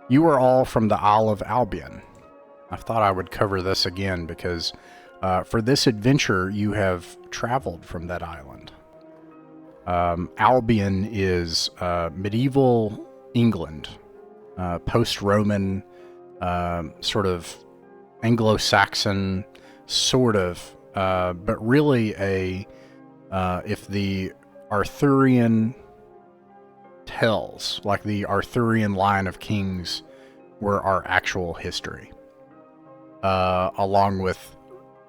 You are all from the Isle of Albion. I thought I would cover this again because for this adventure, you have traveled from that island. Albion is medieval England, post-Roman, sort of Anglo-Saxon, sort of, but really if the Arthurian tales, like the Arthurian line of kings, were our actual history, along with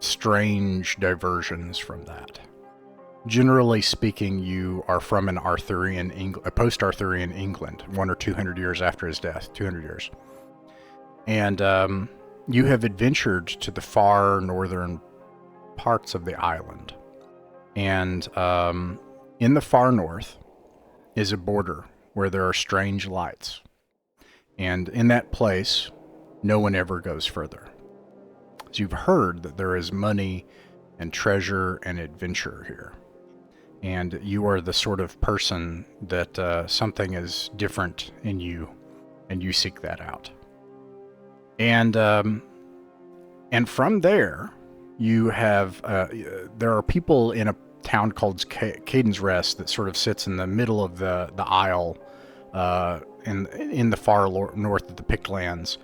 strange diversions from that. Generally speaking, you are from an a post-Arthurian England, 100 or 200 years after his death, 200 years. And you have adventured to the far northern parts of the island. And in the far north is a border where there are strange lights. And in that place, no one ever goes further. So you've heard that there is money and treasure and adventure here. And you are the sort of person that something is different in you, and you seek that out. And from there, you have there are people in a town called Caden's Rest that sort of sits in the middle of the isle, in the far north of the Pict Lands,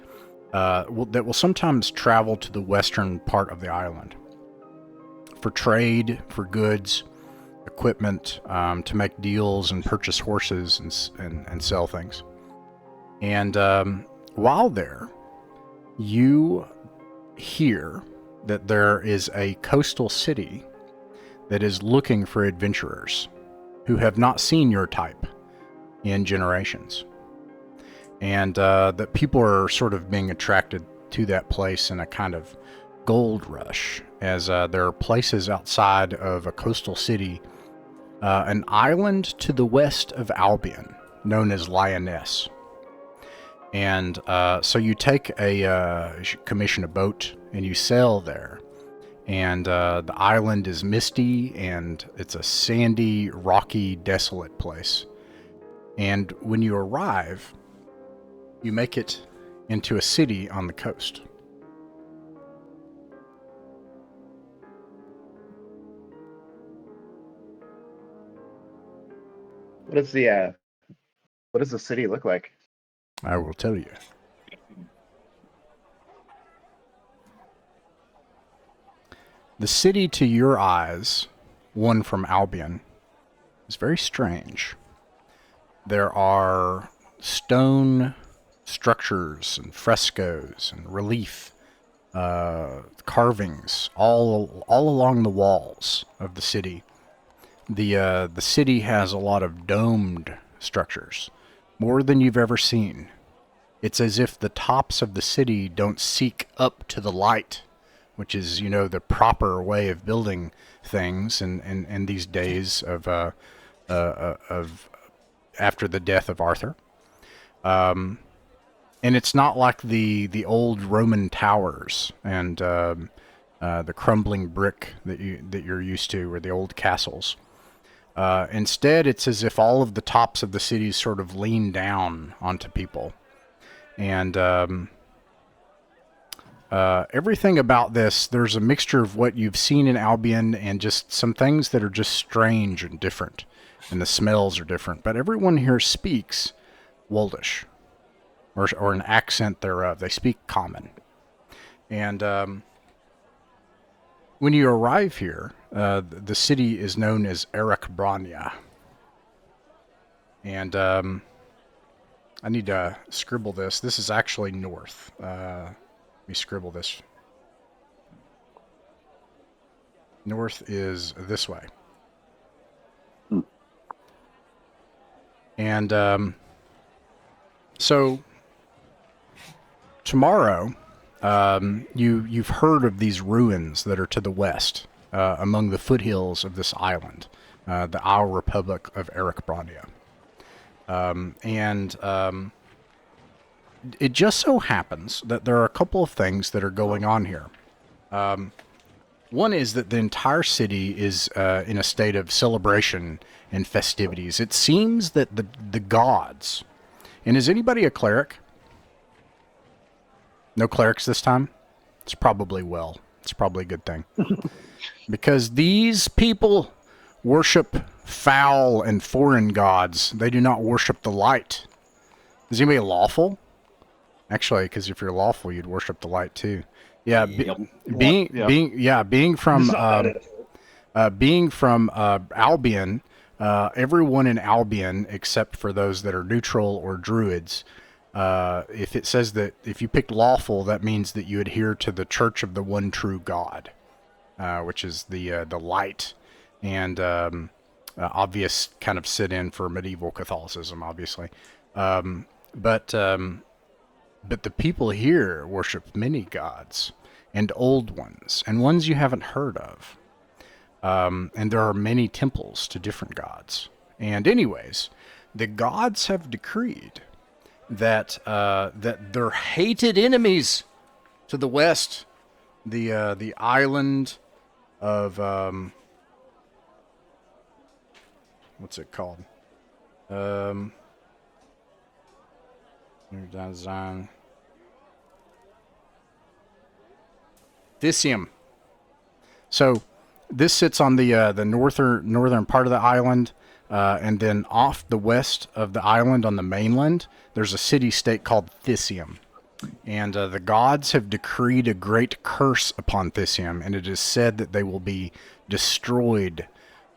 that will sometimes travel to the western part of the island for trade, for goods, equipment, to make deals and purchase horses and sell things. And while there, you hear that there is a coastal city that is looking for adventurers who have not seen your type in generations. And that people are sort of being attracted to that place in a kind of gold rush, as there are places outside of a coastal city, an island to the west of Albion known as 𝕬𝖃𝖋𝖍𝖈. And so you commission a boat and you sail there. And the island is misty and it's a sandy, rocky, desolate place. And when you arrive, you make it into a city on the coast. What does the city look like? I will tell you. The city to your eyes, one from Albion, is very strange. There are stone structures and frescoes and relief carvings all along the walls of the city. The city has a lot of domed structures, more than you've ever seen. It's as if the tops of the city don't seek up to the light, which is, the proper way of building things in these days of after the death of Arthur. And it's not like the old Roman towers and the crumbling brick that you're used to, or the old castles. Instead, it's as if all of the tops of the cities sort of lean down onto people. And everything about this, there's a mixture of what you've seen in Albion and just some things that are just strange and different. And the smells are different. But everyone here speaks Woldish, or an accent thereof. They speak common. And when you arrive here, the city is known as 𝕬𝖃𝖍𝖈𝖗. And I need to scribble this. This is actually north. Let me scribble this. North is this way. And so tomorrow, you've heard of these ruins that are to the west, among the foothills of this island, the Isle Republic of 𝕬𝖃𝖍𝖈𝖗. And it just so happens that there are a couple of things that are going on here. One is that the entire city is in a state of celebration and festivities. It seems that the gods, and is anybody a cleric? No clerics this time? It's probably well. It's probably a good thing. Because these people worship foul and foreign gods. They do not worship the light. Is anybody lawful? Actually, because if you're lawful, you'd worship the light too. Yeah, being from Albion, everyone in Albion except for those that are neutral or druids. If it says that if you picked lawful, that means that you adhere to the Church of the One True God, which is the light, and obvious kind of sit-in for medieval Catholicism, obviously. But the people here worship many gods, and old ones, and ones you haven't heard of. And there are many temples to different gods. And anyways, the gods have decreed that that their hated enemies to the west, the island of what's it called? 𝕬𝖚𝖋𝖍𝖈𝖐𝖊𝖗. So this sits on the northern part of the island, and then off the west of the island on the mainland, there's a city-state called 𝕬𝖚𝖋𝖍𝖈. And the gods have decreed a great curse upon 𝕬𝖚𝖋𝖍𝖈, and it is said that they will be destroyed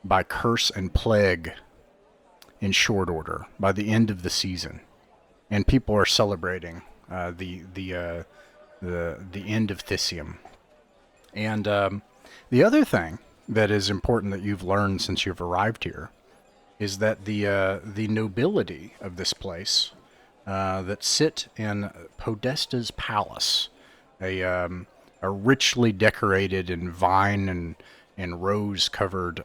by curse and plague in short order by the end of the season. And people are celebrating the end of 𝕬𝖚𝖋𝖍𝖈. And the other thing that is important that you've learned since you've arrived here is that the nobility of this place that sit in Podesta's palace, a richly decorated and vine and rose covered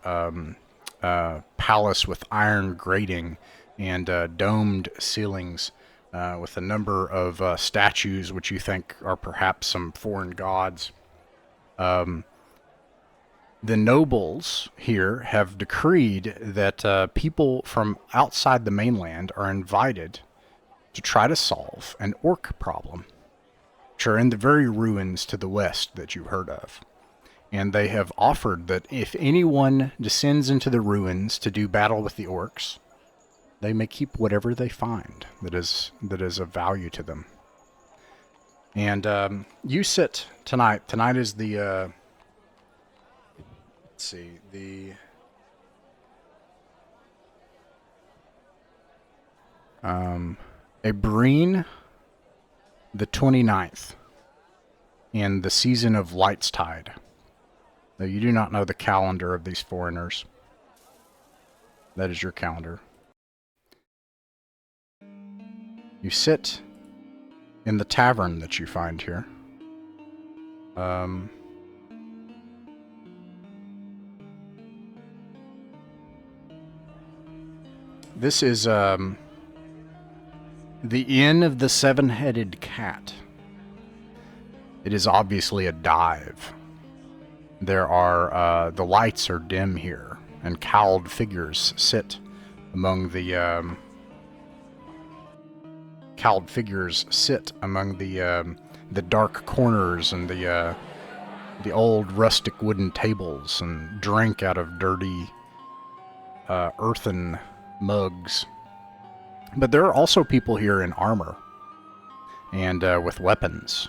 palace with iron grating and domed ceilings, with a number of statues which you think are perhaps some foreign gods. The nobles here have decreed that people from outside the mainland are invited to try to solve an orc problem, which are in the very ruins to the west that you heard of. And they have offered that if anyone descends into the ruins to do battle with the orcs, they may keep whatever they find that is of value to them. And you sit tonight. Tonight is the let's see, the Abreen the 29th in the season of Lightstide. Though you do not know the calendar of these foreigners. That is your calendar. You sit in the tavern that you find here. This is the Inn of the Seven-Headed Cat. It is obviously a dive. There are the lights are dim here, and cowled figures sit among the dark corners and the old rustic wooden tables, and drink out of dirty earthen mugs. But there are also people here in armor and with weapons,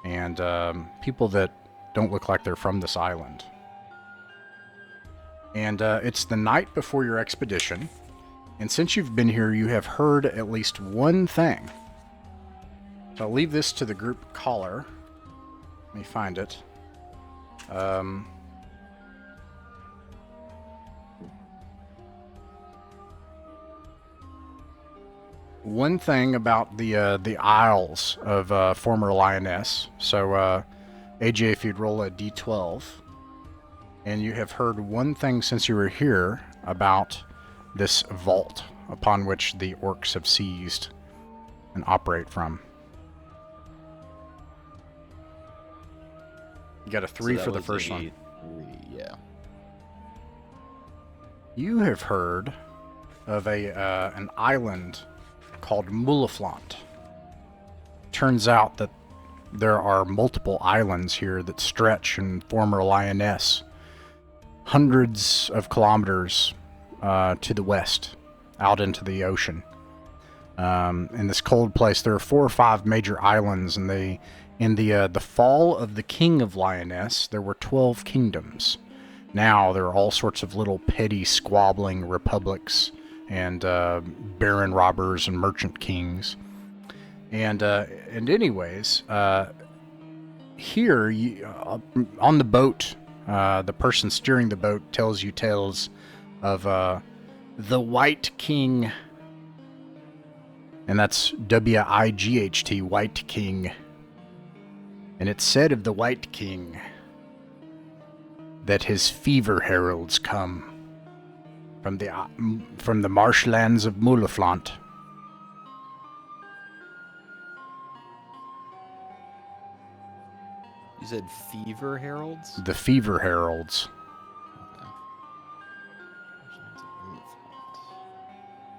and people that don't look like they're from this island. And it's the night before your expedition, and since you've been here, you have heard at least one thing. So I'll leave this to the group caller. Let me find it. One thing about the Isles of former Lioness. So, AJ, if you'd roll a D12, and you have heard one thing since you were here about this vault upon which the orcs have seized and operate from. You got a 3 for the first one. 3, yeah. You have heard of an island called 𝕬𝖚𝖋𝖍𝖈𝖗. Turns out that there are multiple islands here that stretch and form a lioness hundreds of kilometers to the west, out into the ocean. In this cold place, there are 4 or 5 major islands, and in the fall of the King of Lioness, there were 12 kingdoms. Now there are all sorts of little petty squabbling republics and baron robbers and merchant kings. And anyways, here on the boat, the person steering the boat tells you tales of the White King, and that's W-I-G-H-T, White King. And it's said of the White King that his fever heralds come from the marshlands of 𝕬𝖚𝖋𝖍𝖗. You said fever heralds? The fever heralds. Okay.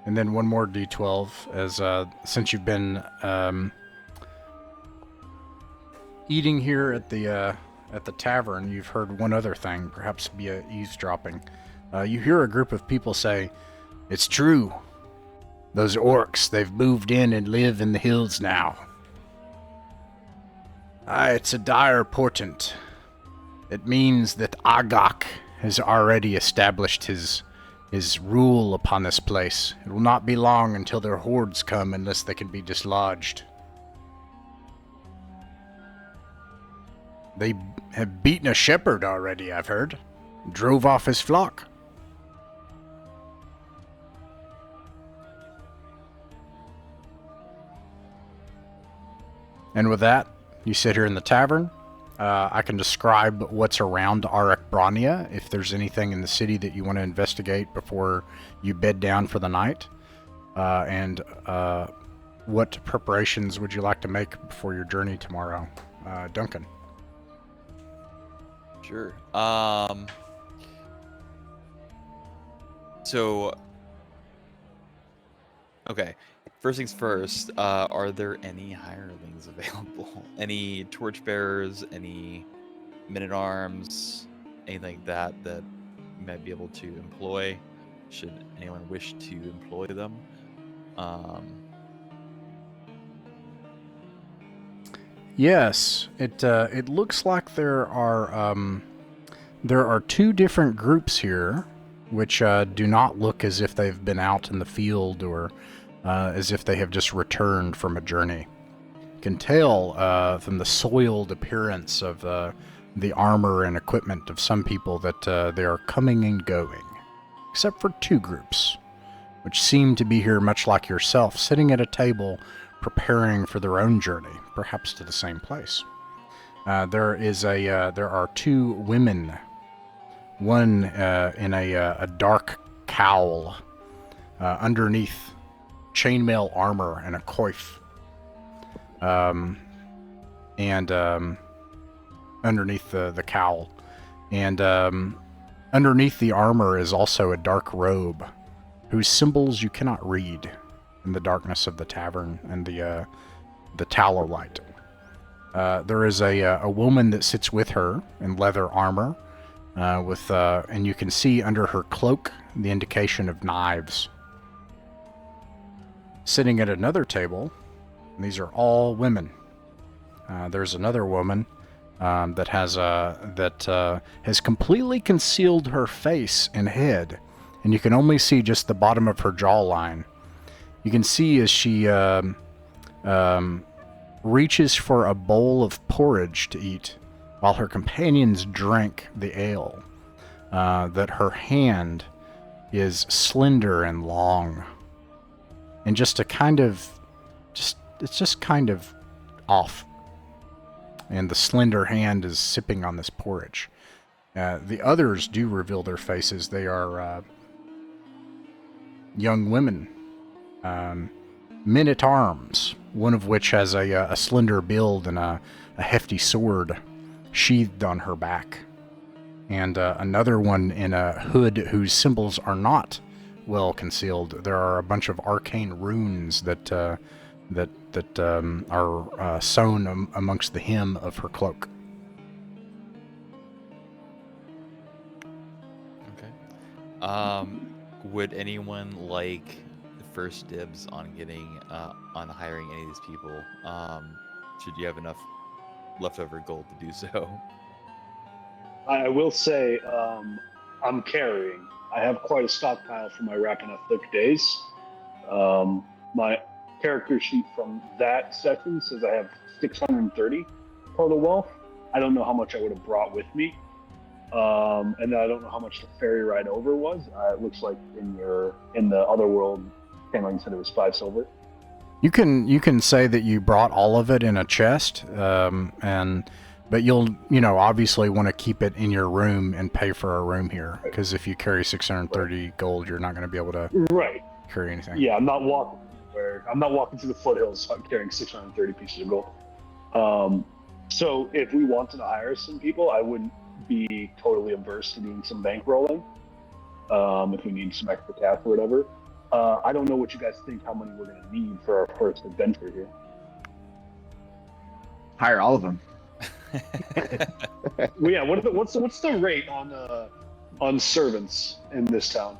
And then one more D12, as since you've been eating here at the tavern, you've heard one other thing, perhaps via eavesdropping. You hear a group of people say, "It's true. Those orcs, they've moved in and live in the hills now. It's a dire portent. It means that Agak has already established his rule upon this place. It will not be long until their hordes come unless they can be dislodged. They have beaten a shepherd already, I've heard. Drove off his flock." And with that, you sit here in the tavern. I can describe what's around 𝕬𝖋𝖍𝖈𝖐𝖊𝖗 if there's anything in the city that you want to investigate before you bed down for the night. And what preparations would you like to make before your journey tomorrow? Duncan. Sure. So, okay. First things first, are there any hirelings available? Any torchbearers, any men-at-arms, anything like that you might be able to employ, should anyone wish to employ them? Yes, it looks like there are 2 different groups here, which do not look as if they've been out in the field or as if they have just returned from a journey. You can tell from the soiled appearance of the armor and equipment of some people that they are coming and going, except for 2 groups, which seem to be here much like yourself, sitting at a table preparing for their own journey, perhaps to the same place. There are 2 women, one in a dark cowl, underneath chainmail armor and a coif, and underneath the cowl, and underneath the armor is also a dark robe, whose symbols you cannot read in the darkness of the tavern and the tallow light. There is a woman that sits with her in leather armor, and you can see under her cloak the indication of knives. Sitting at another table, and these are all women. There's another woman that has completely concealed her face and head, and you can only see just the bottom of her jawline. You can see as she reaches for a bowl of porridge to eat, while her companions drank the ale, that her hand is slender and long, and it's just kind of off. And the slender hand is sipping on this porridge. The others do reveal their faces. They are young women, men-at-arms, one of which has a slender build and a hefty sword sheathed on her back, and another one in a hood whose symbols are not well concealed. There are a bunch of arcane runes that that are sewn amongst the hem of her cloak. Okay. Would anyone like first dibs on getting on hiring any of these people? Should you have enough leftover gold to do so? I will say, I'm carrying. I have quite a stockpile for my rapid athletic days. My character sheet from that session says I have 630 total wealth. I don't know how much I would have brought with me. And I don't know how much the ferry ride over was. It looks like in the other world, Cameron said it was 5 silver. You can say that you brought all of it in a chest, but you'll obviously want to keep it in your room and pay for a room here, because if you carry 630 gold, you're not going to be able to carry anything. Yeah, I'm not walking to the foothills. So I'm carrying 630 pieces of gold. So if we wanted to hire some people, I wouldn't be totally averse to doing some bankrolling. If we need some extra cash or whatever. I don't know what you guys think, how many we're going to need for our first adventure here. Hire all of them. Well, yeah. What's the rate on servants in this town?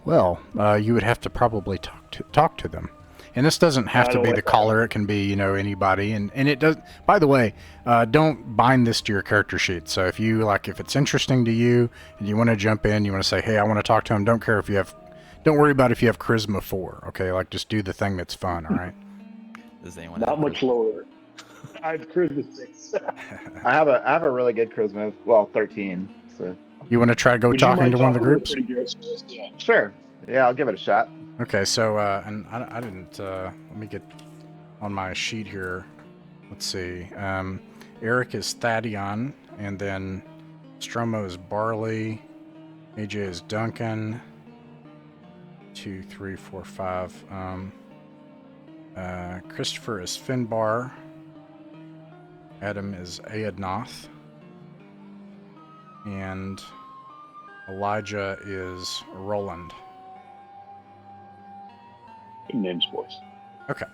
Well, you would have to probably talk to them, and this doesn't have to be the caller. It can be anybody, and it does. By the way, don't bind this to your character sheet. So if it's interesting to you and you want to jump in, you want to say, hey, I want to talk to him. Don't worry about if you have charisma 4. Okay, just do the thing that's fun. All right. Does anyone Not much lower. I have charisma 6. I have a really good charisma. Well, 13. So you want to try talking to one of the groups? Yeah. Sure. Yeah, I'll give it a shot. Okay, so and I didn't. Let me get on my sheet here. Let's see. Eric is Thadion, and then Stromo is Barley. AJ is Duncan. 2, 3, 4, 5. Christopher is Finbar. Adam is Aadnoth. And Elijah is Roland. Good names, boys. Okay.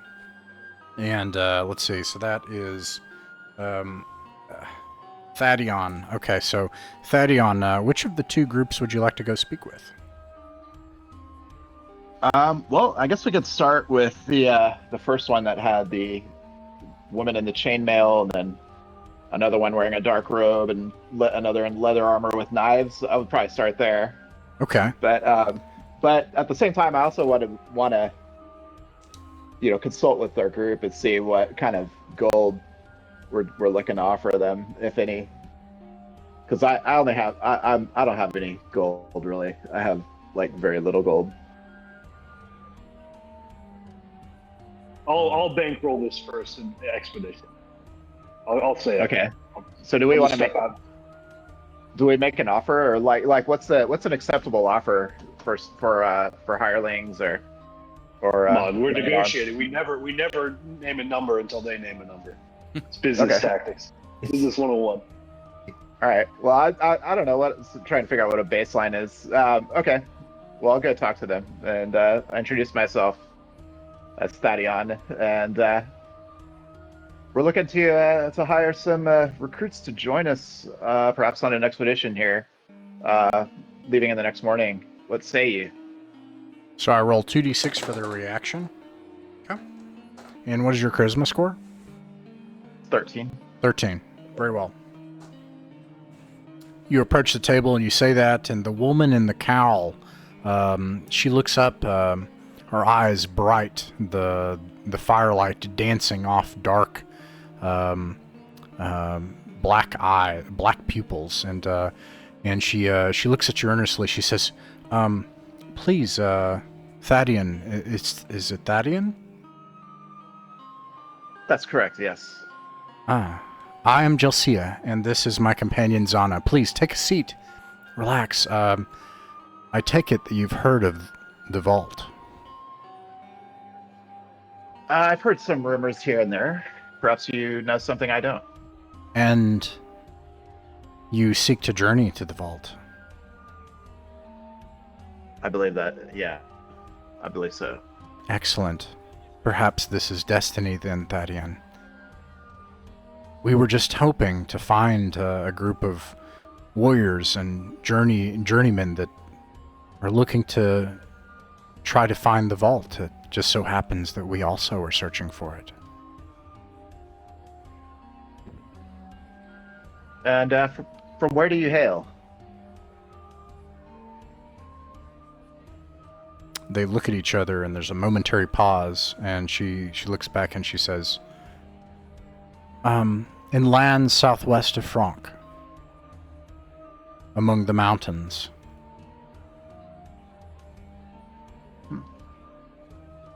And let's see. So that is Thadion. Okay, so Thadion, which of the two groups would you like to go speak with? Well, I guess we could start with the first one that had the woman in the chainmail, and then another one wearing a dark robe, and another in leather armor with knives. I would probably start there. Okay. But at the same time, I also want to consult with our group and see what kind of gold we're looking to offer them, if any. Because I don't have any gold really. I have very little gold. I'll bankroll this first in the expedition. I'll say it. Okay. So do we want to make an offer, or what's an acceptable offer for hirelings or Come on, we're negotiating. We never name a number until they name a number. It's business tactics. Business 101. All right. Well, I don't know trying to figure out what a baseline is. Okay. Well, I'll go talk to them, and I introduce myself as Thadion, and we're looking to hire some recruits to join us, perhaps on an expedition here, leaving in the next morning. What say you? So I roll 2d6 for their reaction. Okay. And what is your charisma score? 13. 13. Very well. You approach the table and you say that, and the woman in the cowl, she looks up, her eyes bright, the firelight dancing off dark, black pupils, and she looks at you earnestly. She says, "Please, Thadion, is it Thadion?" That's correct. Yes. I am Jelsia, and this is my companion Zana. Please take a seat. Relax. I take it that you've heard of the vault. I've heard some rumors here and there. Perhaps you know something I don't. And you seek to journey to the vault. I believe that, yeah. I believe so. Excellent. Perhaps this is destiny then, 𝕬𝖃𝖗. We were just hoping to find a group of warriors and journeymen that are looking to try to find the vault. It just so happens that we also are searching for it. And from where do you hail? They look at each other, and there's a momentary pause, and she looks back and she says, in lands southwest of Franck, among the mountains.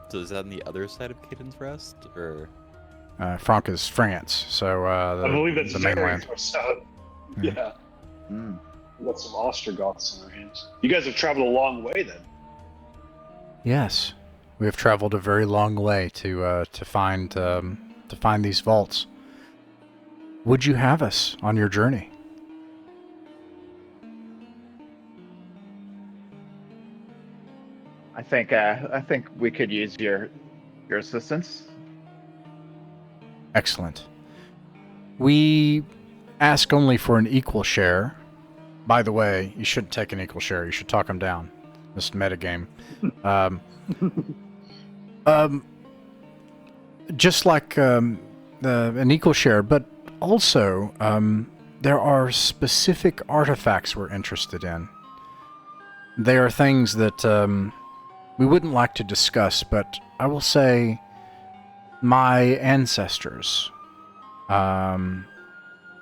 So is that on the other side of Caden's Rest, or? Franck is France, so I believe it's the very mainland. far south. Yeah. Yeah. Hmm. We've got some Ostrogoths on our hands. You guys have traveled a long way then. Yes, we have traveled a very long way to find these vaults. Would you have us on your journey? I think we could use your assistance. Excellent. We ask only for an equal share. By the way, you shouldn't take an equal share. You should talk them down. This metagame. Just like an equal share, but also there are specific artifacts we're interested in. They are things that we wouldn't like to discuss, but I will say my ancestors,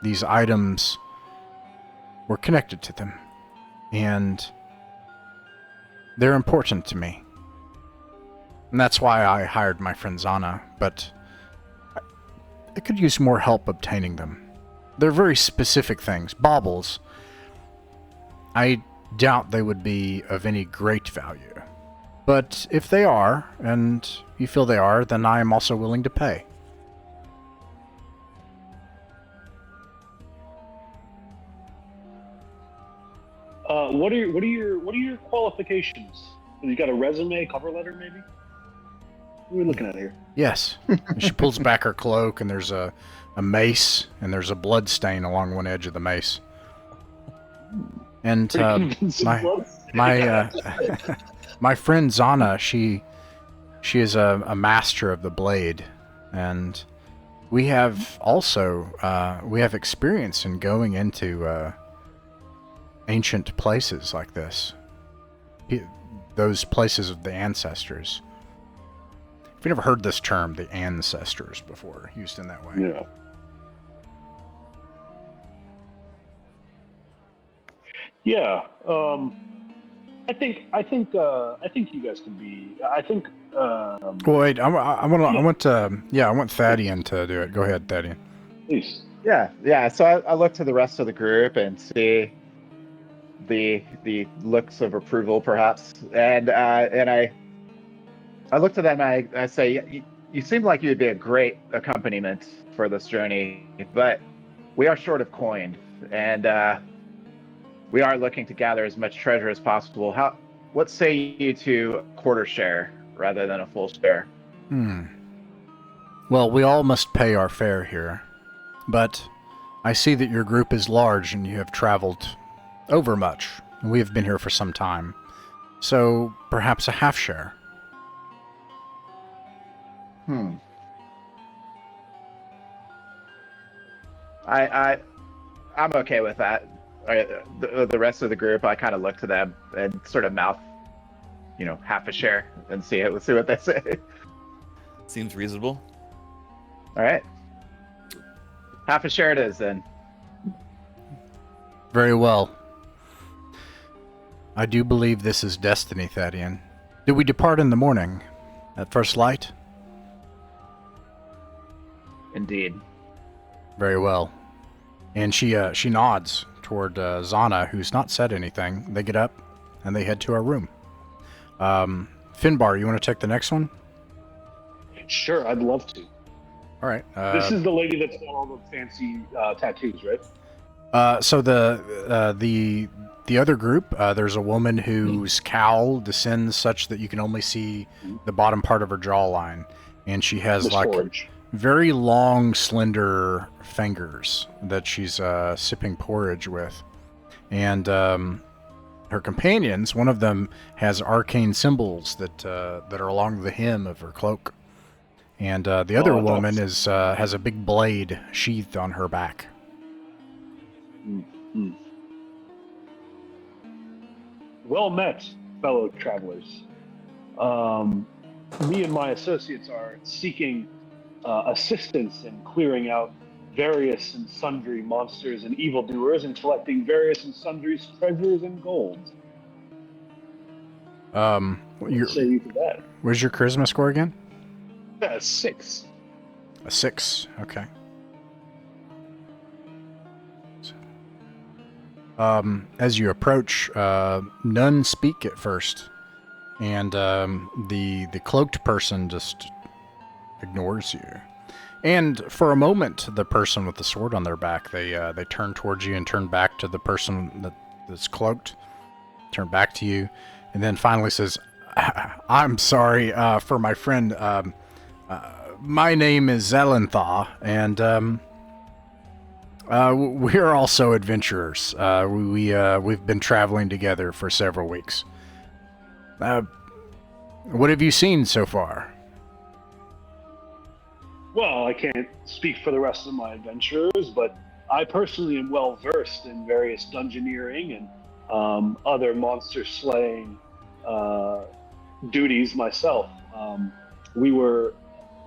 these items were connected to them, and they're important to me. And that's why I hired my friend Zana, but I could use more help obtaining them. They're very specific things. Baubles, I doubt they would be of any great value. But if they are, and you feel they are, then I am also willing to pay. What are your qualifications? You got a resume, cover letter, maybe? What are we looking at here? Yes. And she pulls back her cloak, and there's a mace, and there's a blood stain along one edge of the mace. And my friend Zana, she is a master of the blade, and we have also we have experience in going into ancient places like this, those places of the ancestors. If you never heard this term, the ancestors, before, used in that way. Yeah. Yeah. I think you guys can be. I think. Wait, I want 𝕬𝖃𝖗 to do it. Go ahead, 𝕬𝖃𝖗. Please. Yeah. So I look to the rest of the group and see the looks of approval, perhaps, and I look to them and I say, you seem like you would be a great accompaniment for this journey, but we are short of coin, and we are looking to gather as much treasure as possible. What say you to a quarter share rather than a full share? Well, we all must pay our fare here, but I see that your group is large and you have traveled over much, and we have been here for some time, so perhaps a half share. I'm okay with that. The rest of the group, I kind of look to them and sort of mouth, half a share and see what they say. Seems reasonable. All right, half a share it is then. Very well. I do believe this is destiny, 𝕬𝖃𝖗. Do we depart in the morning, at first light? Indeed. Very well. And she nods toward Zana, who's not said anything. They get up, and they head to our room. Finbar, you want to take the next one? Sure, I'd love to. All right. This is the lady that's got all the fancy tattoos, right? So the other group, there's a woman whose cowl descends such that you can only see the bottom part of her jawline, and she has Miss like Forge. very long, slender fingers that she's sipping porridge with. And her companions, one of them has arcane symbols that are along the hem of her cloak. And the other Oh, I thought- woman has a big blade sheathed on her back. Well met, fellow travelers. Me and my associates are seeking assistance in clearing out various and sundry monsters and evildoers and collecting various and sundry treasures and gold. What say you to that? Where's your charisma score again? 6. A 6. Okay. As you approach, none speak at first, and the cloaked person just ignores you. And for a moment, the person with the sword on their back, they turn towards you and turn back to the person that's cloaked, turn back to you, and then finally says, "I'm sorry for my friend. My name is 𝕬𝖃𝖍𝖗𝖗, and we're also adventurers. We've been traveling together for several weeks. What have you seen so far?" Well, I can't speak for the rest of my adventurers, but I personally am well versed in various dungeoneering and other monster slaying duties myself. We were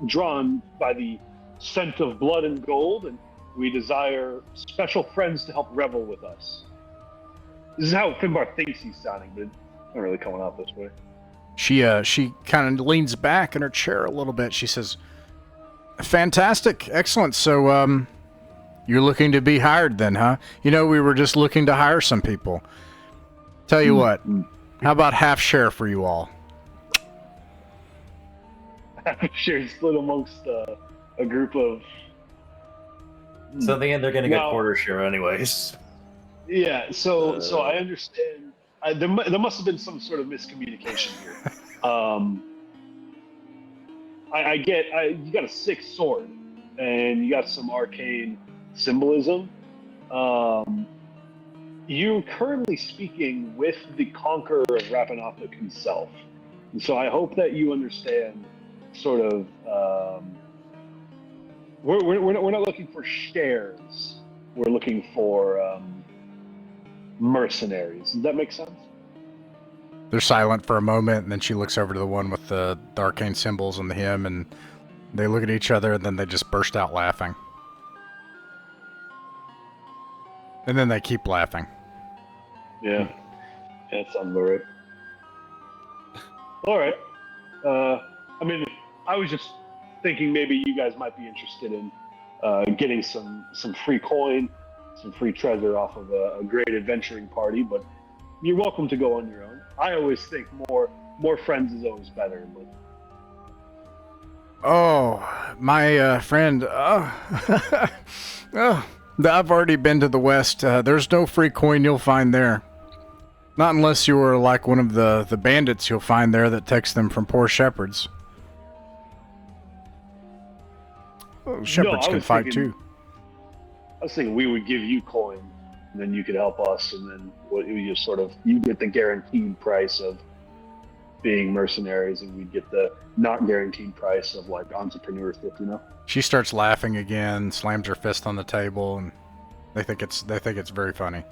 drawn by the scent of blood and gold, and we desire special friends to help revel with us. This is how 𝕬𝖃𝖍𝖗𝖗 thinks he's sounding, but it's not really coming out this way. She kind of leans back in her chair a little bit. She says, "Fantastic, excellent. So you're looking to be hired then, huh? You know, we were just looking to hire some people. Tell you what, how about half share for you all?" Share split amongst a group of. So in the end, they're going to get Now- quarter share anyways. Yeah, so I understand. There must have been some sort of miscommunication here. I get you got a 6 sword, and you got some arcane symbolism. You're currently speaking with the conqueror of 𝕬𝖃𝖃𝖗𝖃 himself, and so I hope that you understand. Sort of, we're not looking for shares. We're looking for mercenaries. Does that make sense? They're silent for a moment, and then she looks over to the one with the arcane symbols on the hem, and they look at each other, and then they just burst out laughing. And then they keep laughing. Yeah, that sounds all right. All right. I mean, I was just thinking maybe you guys might be interested in getting some free coin, some free treasure off of a great adventuring party, but you're welcome to go on your own. I always think more friends is always better. But Oh, my friend. Oh, I've already been to the West. There's no free coin you'll find there. Not unless you were like one of the bandits you'll find there that takes them from poor shepherds. Oh, shepherds I can was fight thinking- too. I was thinking we would give you coin, and then you could help us, and then you just you get the guaranteed price of being mercenaries, and we'd get the not guaranteed price of like entrepreneurship. You know. She starts laughing again, slams her fist on the table, and they think it's very funny.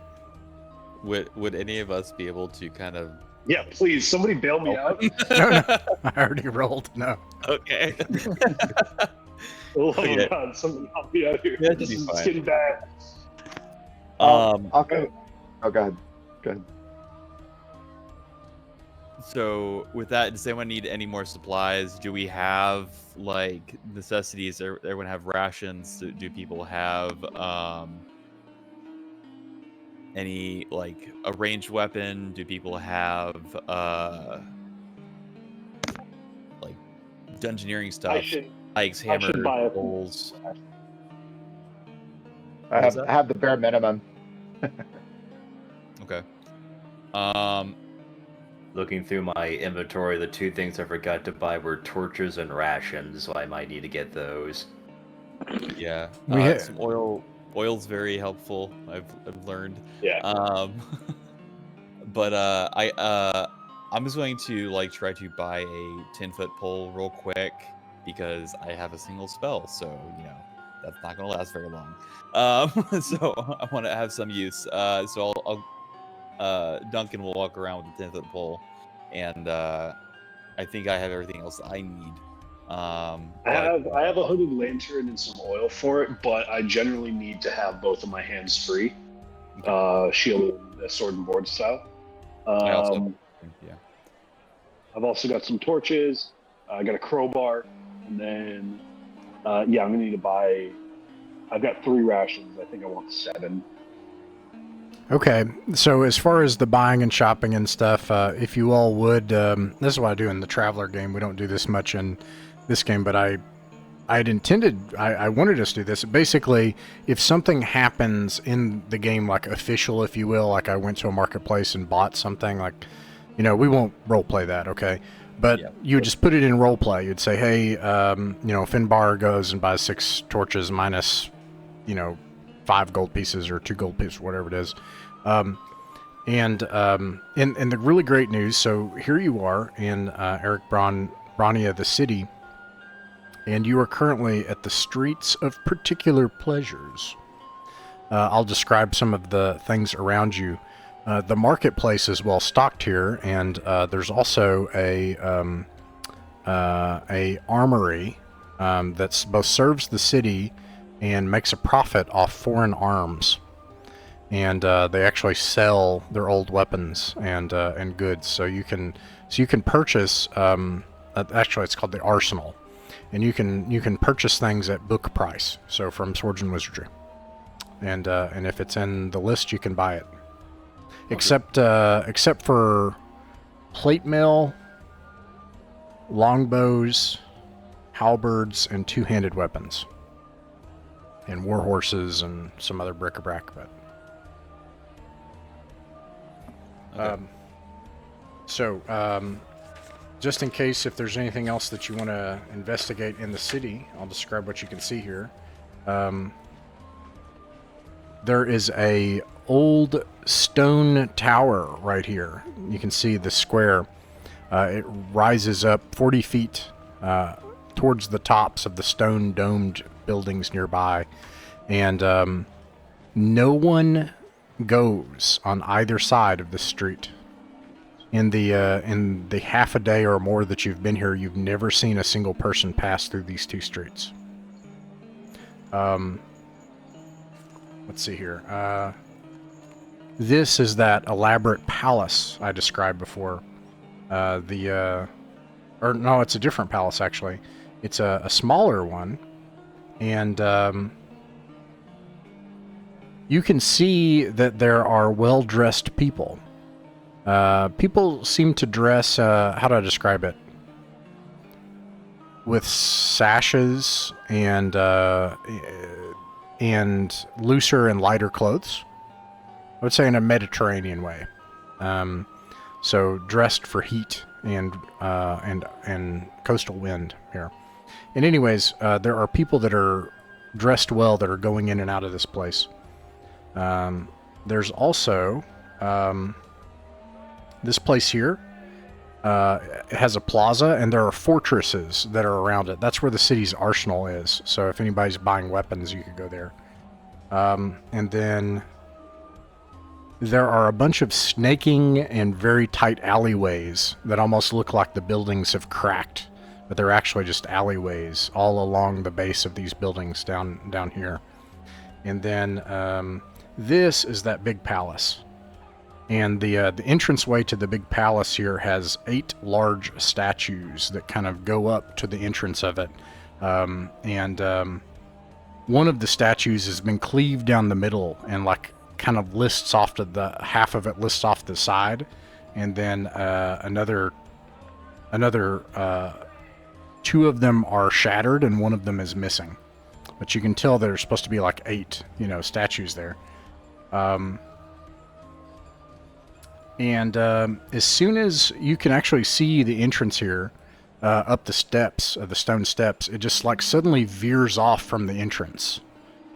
Would any of us be able to kind of? Yeah, please, somebody bail me out. No, I already rolled. No. Okay. Oh Okay. my God, somebody help me out here. Yeah, it'd This be is fine. getting bad. I'll go. Oh, go ahead. Go ahead. So with that, does anyone need any more supplies? Do we have like necessities? Everyone have rations? Do people have any like a ranged weapon? Do people have like dungeoneering stuff? Pikes, I should hammers, buy a- bowls. I was have, that? I have the bare minimum. Okay. looking through my inventory, the two things I forgot to buy were torches and rations, so I might need to get those. Yeah, We some oil. Oil's very helpful. I've learned. Yeah. But I'm just going to like try to buy a 10-foot pole real quick because I have a single spell, so that's not going to last very long. So I want to have some use. So Duncan will walk around with the 10-foot pole, and I think I have everything else I need. I have a hooded lantern and some oil for it, but I generally need to have both of my hands free, shield, sword and board style. I also, I've also got some torches. I got a crowbar, and then I'm gonna need to buy. I've got 3 rations. I think I want 7. Okay, so as far as the buying and shopping and stuff, if you all would, this is what I do in the Traveler game. We don't do this much in this game, but I wanted us to do this. Basically, if something happens in the game, like official, if you will, like I went to a marketplace and bought something, like, we won't roleplay that, okay? But you would just put it in roleplay. You'd say, hey, Finbar goes and buys 6 torches minus, 5 gold pieces or 2 gold pieces, whatever it is. And the really great news, so here you are in Eric Brania, the city, and you are currently at the Streets of Particular Pleasures. I'll describe some of the things around you. The marketplace is well stocked here, and there's also a armory that's both serves the city and makes a profit off foreign arms. And they actually sell their old weapons and goods. So you can purchase. Actually, it's called the Arsenal, and you can purchase things at book price. So from Swords and Wizardry, and if it's in the list, you can buy it. Okay. Except for plate mail, longbows, halberds, and 2-handed weapons, and war horses and some other bric-a-brac, but. Okay. Just in case if there's anything else that you want to investigate in the city, I'll describe what you can see here. There is a old stone tower right here. You can see the square. It rises up 40 feet towards the tops of the stone domed buildings nearby, and no one goes on either side of the street. In the half a day or more that you've been here, you've never seen a single person pass through these 2 streets. Let's see here. This is that elaborate palace I described before. Or no, it's a different palace actually. It's a smaller one, and you can see that there are well-dressed people. People seem to dress, how do I describe it? With sashes and looser and lighter clothes. I would say in a Mediterranean way. So dressed for heat and coastal wind here. And anyways, there are people that are dressed well that are going in and out of this place. There's also this place here. It has a plaza, and there are fortresses that are around it. That's where the city's arsenal is. So if anybody's buying weapons, you could go there. And then there are a bunch of snaking and very tight alleyways that almost look like the buildings have cracked, but they're actually just alleyways all along the base of these buildings down here. And then this is that big palace. And the entranceway to the big palace here has 8 large statues that kind of go up to the entrance of it. One of the statues has been cleaved down the middle and like kind of lists off to the half of it lists off the side, and then another 2 of them are shattered and 1 of them is missing. But you can tell there's supposed to be like 8, statues there. And as soon as you can actually see the entrance here, up the steps, the stone steps, it just like suddenly veers off from the entrance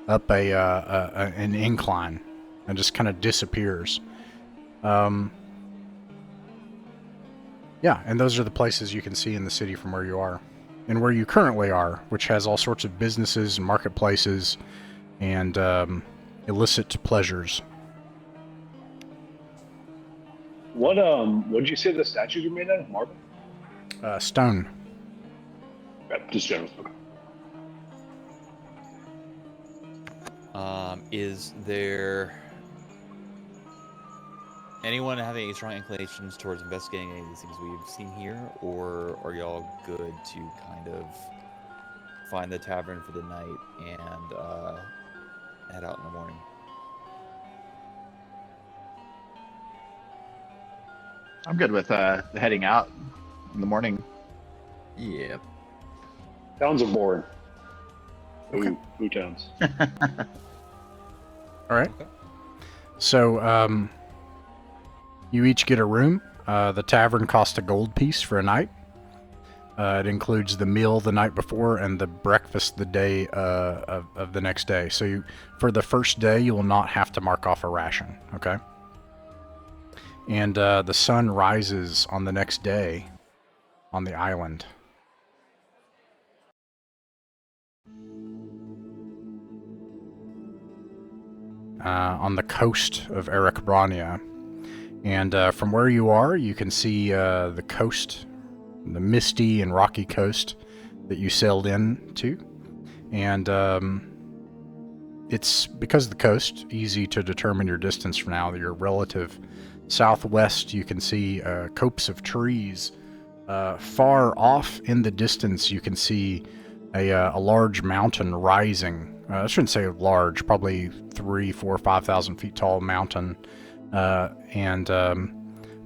up an incline and just kind of disappears. Yeah, and those are the places you can see in the city from where you are. And where you currently are, which has all sorts of businesses and marketplaces and illicit pleasures. What did you say the statues are made out of? Marble? Stone. Okay, just general. Okay. Is there anyone having any strong inclinations towards investigating any of these things we've seen here, or are y'all good to kind of find the tavern for the night and head out in the morning? I'm good with heading out in the morning. Yeah. Towns are boring. Okay. Ooh, towns. All right. Okay. So, you each get a room. The tavern costs a gold piece for a night. It includes the meal the night before and the breakfast the day of the next day. So for the first day, you will not have to mark off a ration, okay? And the sun rises on the next day on the island. On the coast of Erekbrania. And from where you are, you can see the coast, the misty and rocky coast that you sailed into. And it's, because of the coast, easy to determine your distance from now. Your relative southwest, you can see copse of trees. Far off in the distance, you can see a large mountain rising. I shouldn't say large, probably 3,000, 4,000, 5,000 feet tall mountain. And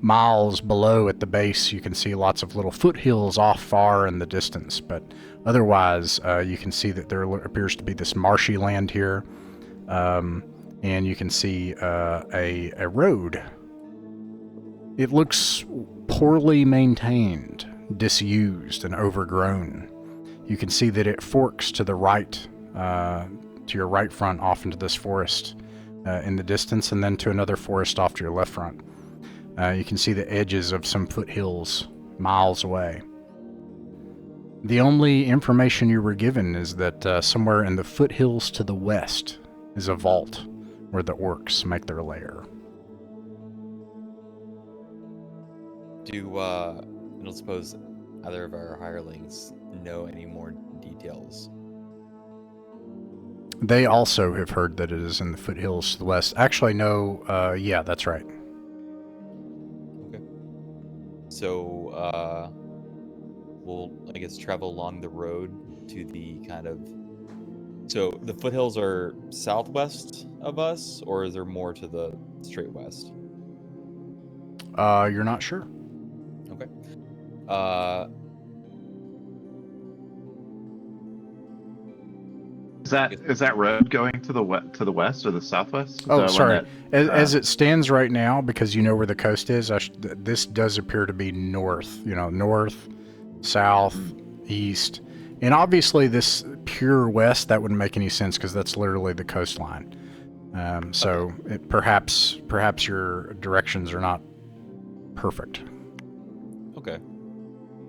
miles below at the base, you can see lots of little foothills off far in the distance. But otherwise, you can see that there appears to be this marshy land here. And you can see a road. It looks poorly maintained, disused, and overgrown. You can see that it forks to the right, to your right front off into this forest in the distance, and then to another forest off to your left front. You can see the edges of some foothills miles away. The only information you were given is that somewhere in the foothills to the west is a vault where the orcs make their lair. I don't suppose either of our hirelings know any more details? They also have heard that it is in the foothills to the west. Actually, no, yeah, that's right. Okay. So, we'll, I guess, travel along the road to the kind of... So, the foothills are southwest of us, or is there more to the straight west? You're not sure. Okay. Is that road going to the west or the southwest? Oh, The sorry. one that, As it stands right now, because you know where the coast is, this does appear to be north. You know, north, south, east. And obviously this pure west, that wouldn't make any sense because that's literally the coastline. So perhaps your directions are not perfect. Okay.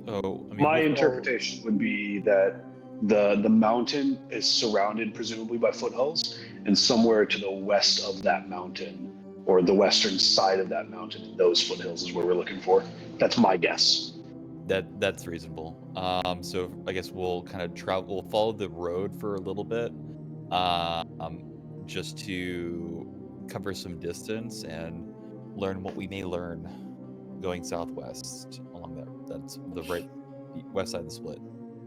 So, I mean, My we'll interpretation would be that the mountain is surrounded presumably by foothills, and somewhere to the west of that mountain, or the western side of that mountain, in those foothills is where we're looking for. That's my guess. That's reasonable. So I guess we'll kind of travel. We'll follow the road for a little bit, just to cover some distance and learn what we may learn going southwest along that. That's the west side of the split.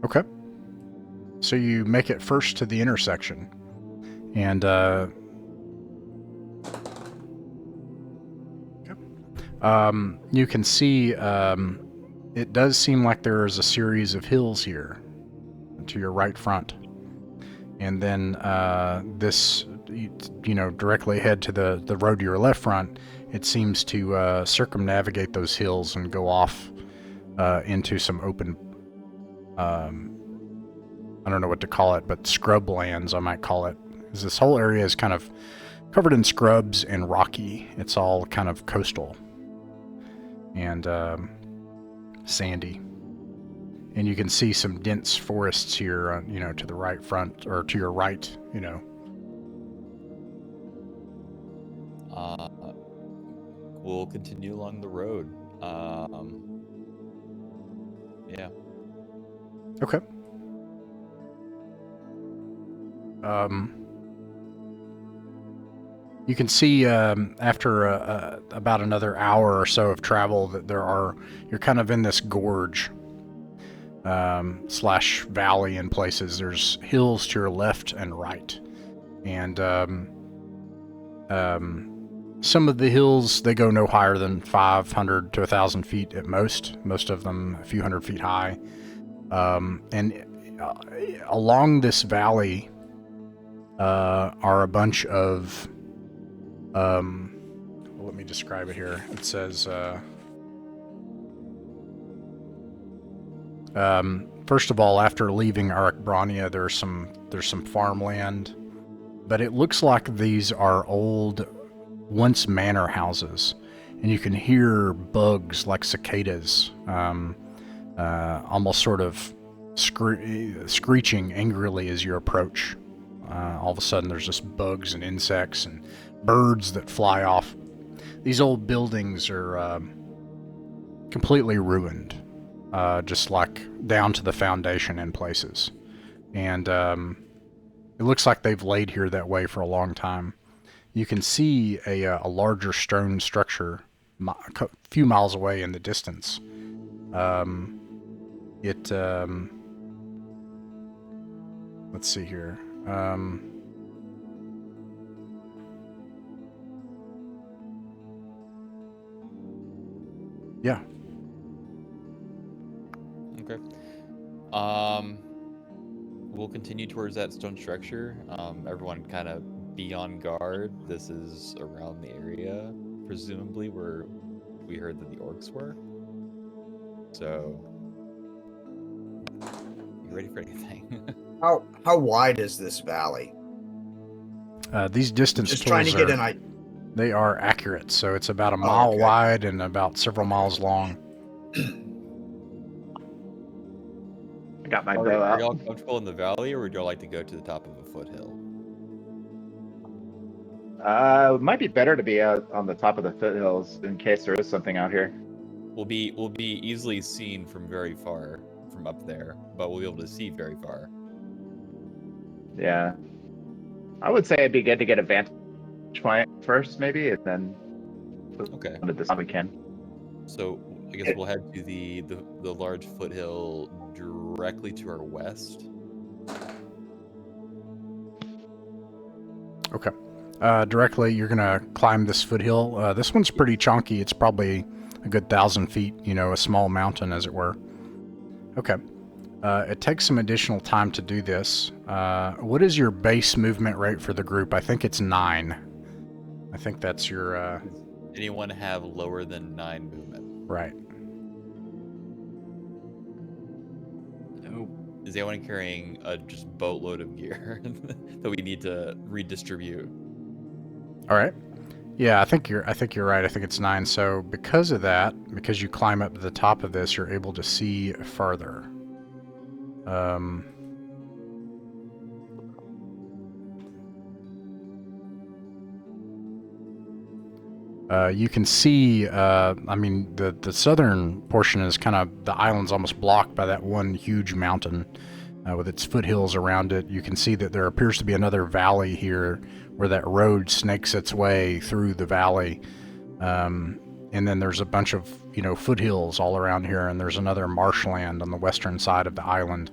Okay. So you make it first to the intersection, and you can see it does seem like there is a series of hills here to your right front, and then this directly ahead to the road to your left front, it seems to circumnavigate those hills and go off into some open, I don't know what to call it, but scrub lands, I might call it. Because this whole area is kind of covered in scrubs and rocky. It's all kind of coastal and sandy. And you can see some dense forests here, to the right front, or to your right, We'll continue along the road. Yeah. Okay. You can see after about another hour or so of travel that you're kind of in this gorge slash valley in places. There's hills to your left and right. And some of the hills, they go no higher than 500 to 1,000 feet at most. Most of them a few hundred feet high. And along this valley are a bunch of... let me describe it here. It says... first of all, after leaving Arachbrania, there's some farmland. But it looks like these are old... once manor houses, and you can hear bugs like cicadas almost sort of screeching angrily as you approach. All of a sudden there's just bugs and insects and birds that fly off. These old buildings are completely ruined, just like down to the foundation in places, and it looks like they've laid here that way for a long time. You can see a larger stone structure a few miles away in the distance. Let's see here. Yeah. Okay. We'll continue towards that stone structure. Everyone kind of be on guard. This is around the area, presumably where we heard that the orcs were. So, you ready for anything? How wide is this valley? These distance Just tools trying to get an idea. They are accurate, so it's about a mile wide and about several miles long. I got my bow Are out. y'all comfortable in the valley, or would y'all like to go to the top of a foothill? It might be better to be out on the top of the foothills in case there is something out here. We'll be easily seen from very far from up there, but we'll be able to see very far. Yeah. I would say it'd be good to get a vantage point first, maybe, and then Okay. to this we can. So I guess we'll head to the large foothill directly to our west. Okay. Directly, you're gonna climb this foothill. This one's pretty chunky. It's probably a good 1,000 feet, a small mountain, as it were. Okay. It takes some additional time to do this. What is your base movement rate for the group? I think it's 9. I think that's your... Does anyone have lower than 9 movement? Right. Nope. Is anyone carrying a just boatload of gear that we need to redistribute? All right. Yeah, I think you're right. I think it's 9. So because of that, because you climb up to the top of this, you're able to see farther. You can see, the southern portion is kind of, the island's almost blocked by that one huge mountain with its foothills around it. You can see that there appears to be another valley here where that road snakes its way through the valley. And then there's a bunch of, foothills all around here, and there's another marshland on the western side of the island.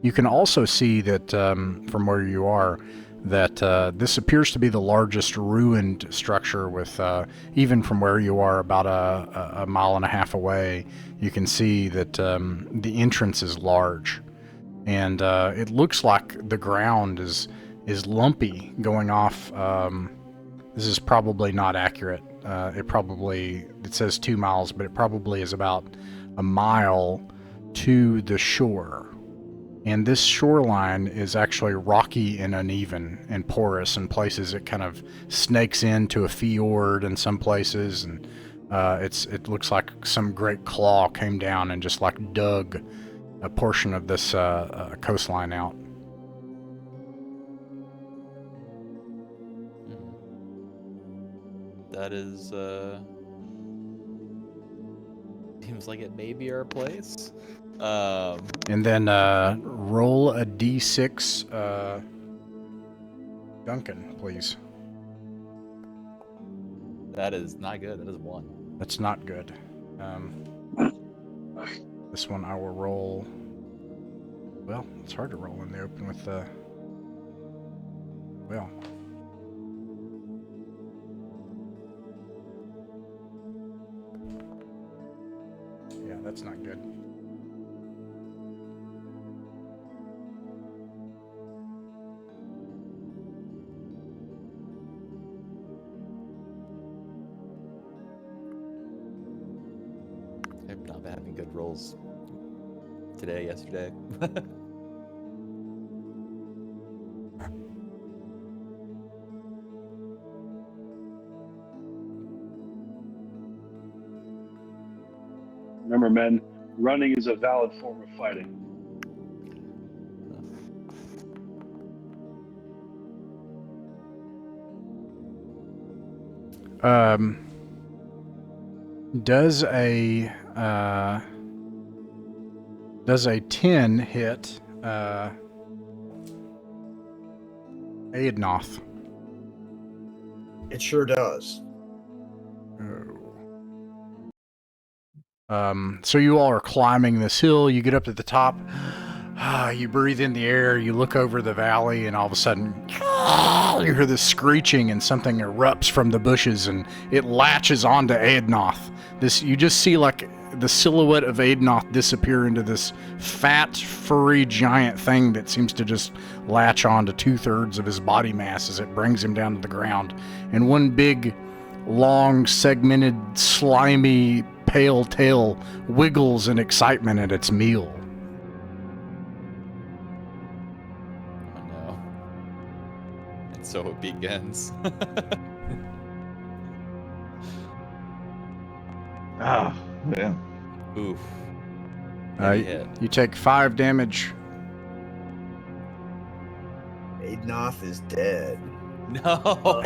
You can also see that from where you are, that this appears to be the largest ruined structure with, even from where you are about a mile and a half away, you can see that the entrance is large. And it looks like the ground is is lumpy going off. This is probably not accurate. It says 2 miles, but it probably is about a mile to the shore. And this shoreline is actually rocky and uneven and porous in places. It kind of snakes into a fjord in some places, and it looks like some great claw came down and just like dug a portion of this coastline out. That is, seems like it may be our place. And then roll a d6, Duncan, please. That is not good. That is 1. That's not good. This one I will roll. Well, it's hard to roll in the open with the. Well. Yeah, that's not good. I've not been having good rolls today, yesterday. Remember, men, running is a valid form of fighting. Does a 10 hit 𝕬𝖃𝖊𝖗? It sure does. So you all are climbing this hill. You get up to the top. You breathe in the air. You look over the valley, and all of a sudden, you hear this screeching, and something erupts from the bushes, and it latches onto 𝕬𝖃𝖊𝖗. You just see like the silhouette of 𝕬𝖃𝖊𝖗 disappear into this fat, furry, giant thing that seems to just latch onto 2/3 of his body mass as it brings him down to the ground. And one big, long, segmented, slimy, pale tail wiggles in excitement at its meal. Oh no. And so it begins. Oh, yeah. Oof. Heavy hit. You take 5 damage. 𝕬𝖃𝖊𝖗 is dead. No.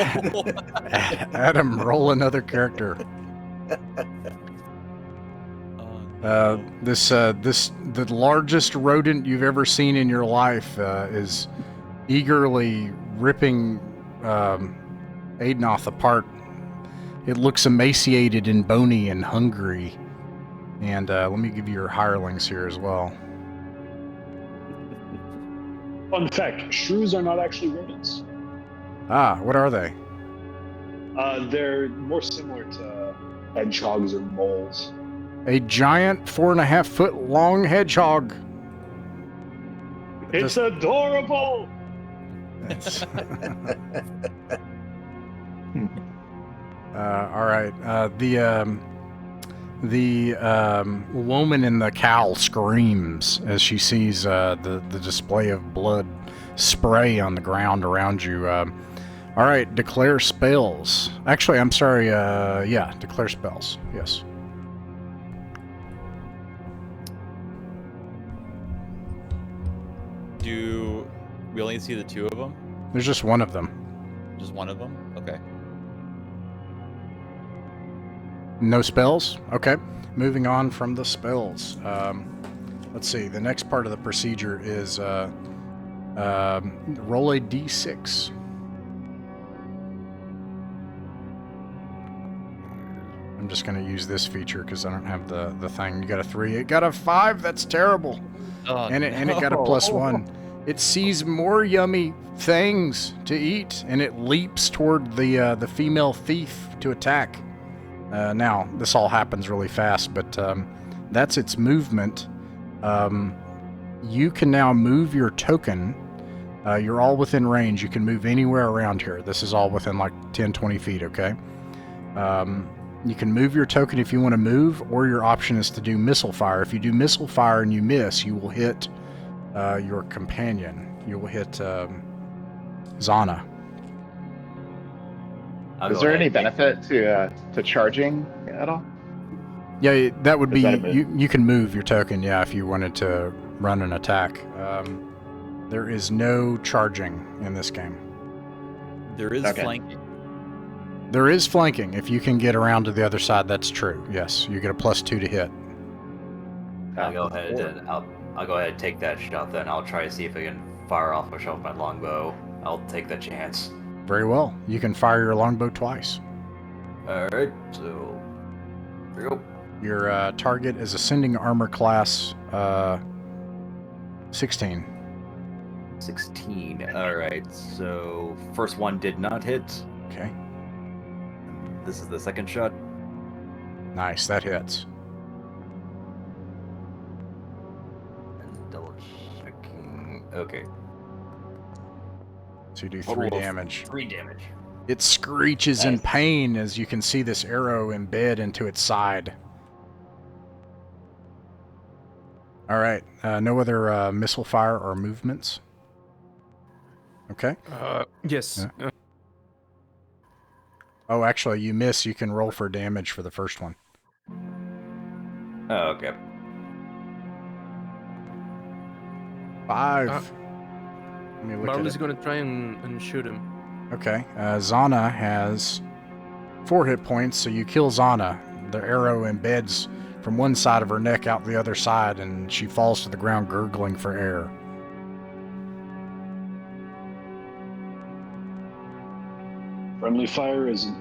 Adam, roll another character. The largest rodent you've ever seen in your life is eagerly ripping 𝕬𝖃𝖊𝖗 apart. It looks emaciated and bony and hungry. And let me give you your hirelings here as well. Fun fact, shrews are not actually rodents. Ah, what are they? They're more similar to hedgehogs or moles. A giant 4.5 foot long hedgehog. It's adorable! That's... all right. The woman in the cowl screams as she sees the display of blood spray on the ground around you. All right, declare spells. Actually, I'm sorry. Yeah, declare spells. Yes. Do we only see the 2 of them? There's just one of them. Just one of them? Okay. No spells? Okay. Moving on from the spells. Let's see. The next part of the procedure is roll a d6. I'm just going to use this feature because I don't have the thing. You got a 3. It got a 5. That's terrible. Oh, And it got a +1. It sees more yummy things to eat, and it leaps toward the female thief to attack. Now, this all happens really fast, but that's its movement. You can now move your token You're all within range. You can move anywhere around here. This is all within like 10, 20 feet, okay? You can move your token if you want to move, or your option is to do missile fire. If you do missile fire and you miss, you will hit your companion. You will hit Zana. Is there any benefit to charging at all? Yeah, that would Is be... that a move? You can move your token, yeah, if you wanted to run an attack. There is no charging in this game. There is Okay. flanking. There is flanking. If you can get around to the other side, that's true. Yes, you get a +2 to hit. I'll go ahead and I'll go ahead and take that shot then. I'll try to see if I can fire off my shot with my longbow. I'll take the chance. Very well. You can fire your longbow twice. Alright, so here we go. Your target is ascending armor class 16. 16. Alright, so first one did not hit. Okay. This is the second shot. Nice, that hits. And double checking. Okay. So you do Total 3 of damage. 3 damage. It screeches in Nice. pain as you can see this arrow embed into its side. Alright, no other missile fire or movements? Okay. Yes. Oh, actually, you miss. You can roll for damage for the first one. Oh, okay. 5. Let me look at Barley's it. gonna try and shoot him. Okay. Zana has 4 hit points, so you kill Zana. The arrow embeds from one side of her neck out the other side, and she falls to the ground gurgling for air. Friendly fire isn't.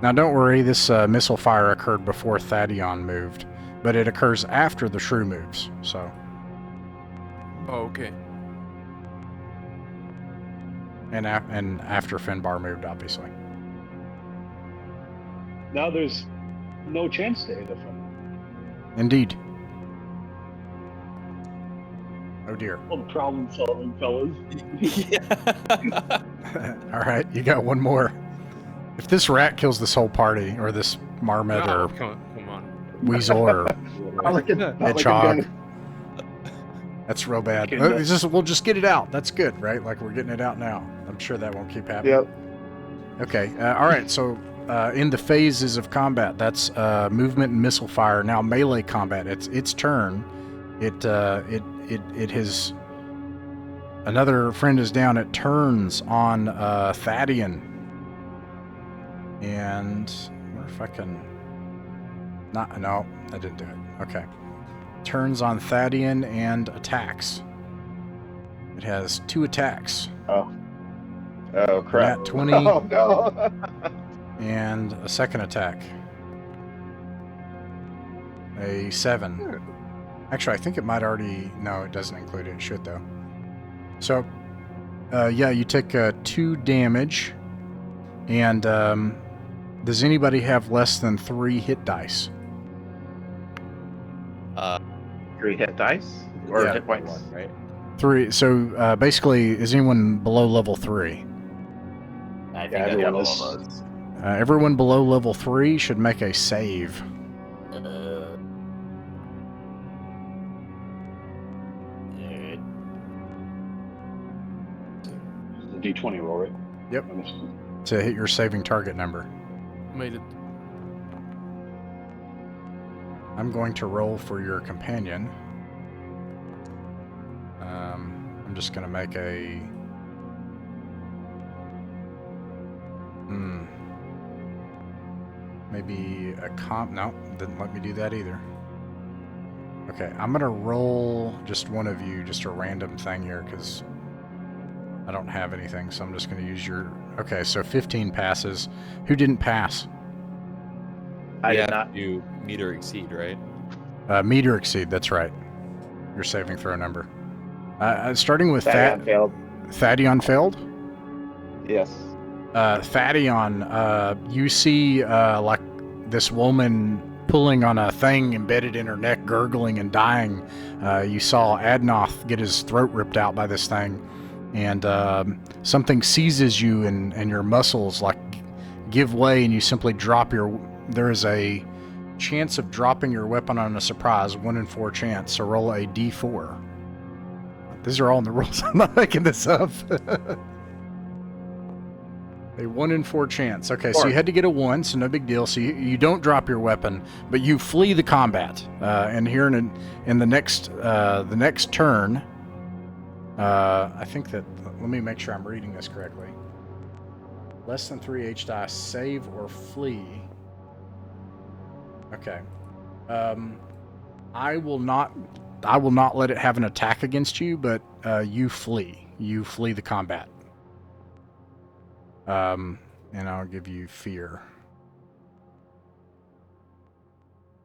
Now, don't worry, this missile fire occurred before Thaddeon moved, but it occurs after the shrew moves, so... Oh, okay. And after Finbar moved, obviously. Now there's no chance to hit a friendly. Indeed. Oh dear. Well, problem solving, fellas. Alright, you got one more. If this rat kills this whole party, or this marmot, No, or come on. weasel, or Not looking hedgehog, good. that's real bad. Okay, It's just, we'll just get it out. That's good, right? Like, we're getting it out now. I'm sure that won't keep happening. Yep. Okay, alright, so in the phases of combat, that's movement and missile fire. Now melee combat, it's its turn. It has... Another friend is down. It turns on Thaddeon. And where if I can... No, I didn't do it. Okay. Turns on Thaddeon and attacks. It has 2 attacks. Oh crap. Nat 20 Oh no. and a second attack. A 7. Actually, I think it might already... No, it doesn't include it. It should, though. So, yeah, you take 2 damage. And does anybody have less than 3 hit dice? 3 hit dice or Yeah. hit points? 1, right? 3. So, basically, is anyone below level 3? I think Yeah, that's everyone all is. of us. Everyone below level 3 should make a save. Alright. The D20 roll, right? Yep. To hit your saving target number. Made it. I'm going to roll for your companion. I'm just going to make a... Maybe a comp... No, didn't let me do that either. Okay, I'm going to roll just one of you, just a random thing here, because I don't have anything, so I'm just going to use your... Okay, so 15 passes. Who didn't pass? I You did have not. to meet or exceed, right? Meet or exceed, that's right. Your saving throw number. Starting with Thaddeon failed. Thaddeon failed? Yes. Thaddeon, you see like this woman pulling on a thing embedded in her neck, gurgling and dying. You saw 𝕬𝖃𝖋𝖍𝖗 get his throat ripped out by this thing, and something seizes you, and your muscles like give way, and you simply drop your. There is a chance of dropping your weapon on a surprise, 1 in 4 chance. So roll a d4. These are all in the rules. I'm not making this up. A 1 in 4 chance. Okay, so you had to get a 1, so no big deal. So you don't drop your weapon, but you flee the combat. And here in the next turn, I think that. Let me make sure I'm reading this correctly. Less than 3 H die, save or flee. Okay. I will not let it have an attack against you, but you flee. You flee the combat. And I'll give you fear.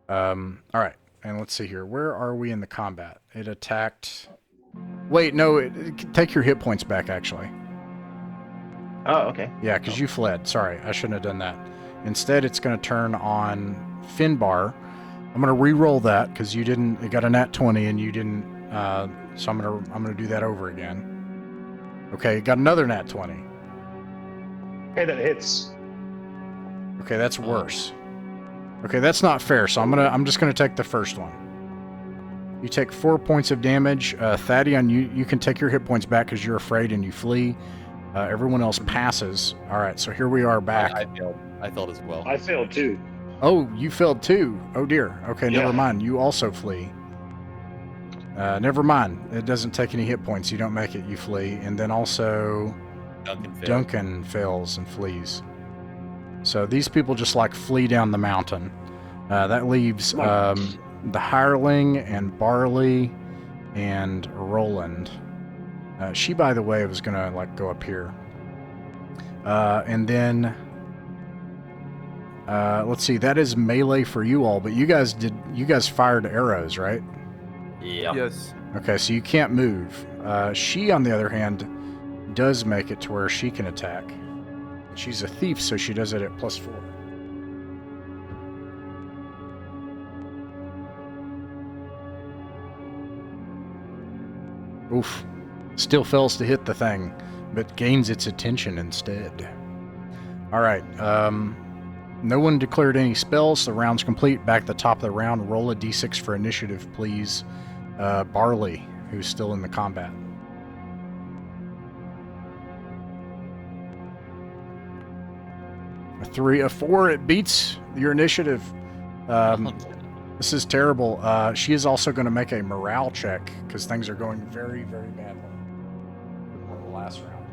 All right, and let's see here. Where are we in the combat? It attacked. Wait, no. Take your hit points back, actually. Oh, okay. Yeah, because you fled. Sorry, I shouldn't have done that. Instead, it's going to turn on Finbar. I'm going to re-roll that because you didn't. It got a nat 20 and you didn't. So I'm going to do that over again. Okay, it got another nat 20. Okay, that hits. Okay, that's worse. Okay, that's not fair. So I'm just gonna take the first one. You take 4 points of damage. Thaddeon, you can take your hit points back because you're afraid and you flee. Everyone else passes. All right, so here we are back. I failed as well. I failed too. Oh, you failed too. Oh dear. Okay, Yeah. never mind. You also flee. Never mind. It doesn't take any hit points. You don't make it. You flee, and then also. Duncan fails and flees. So these people just like flee down the mountain. That leaves the hireling and Barley and Roland. She, by the way, was gonna like go up here. And then let's see. That is melee for you all, but you guys fired arrows, right? Yeah. Yes. Okay, so you can't move. She, on the other hand, does make it to where she can attack. She's a thief, so she does it at +4. Oof. Still fails to hit the thing, but gains its attention instead. Alright, no one declared any spells. The round's complete. Back at the top of the round, roll a d6 for initiative, please. Barley, who's still in the combat. A 4, it beats your initiative. This is terrible. She is also going to make a morale check because things are going very, very badly on the last round.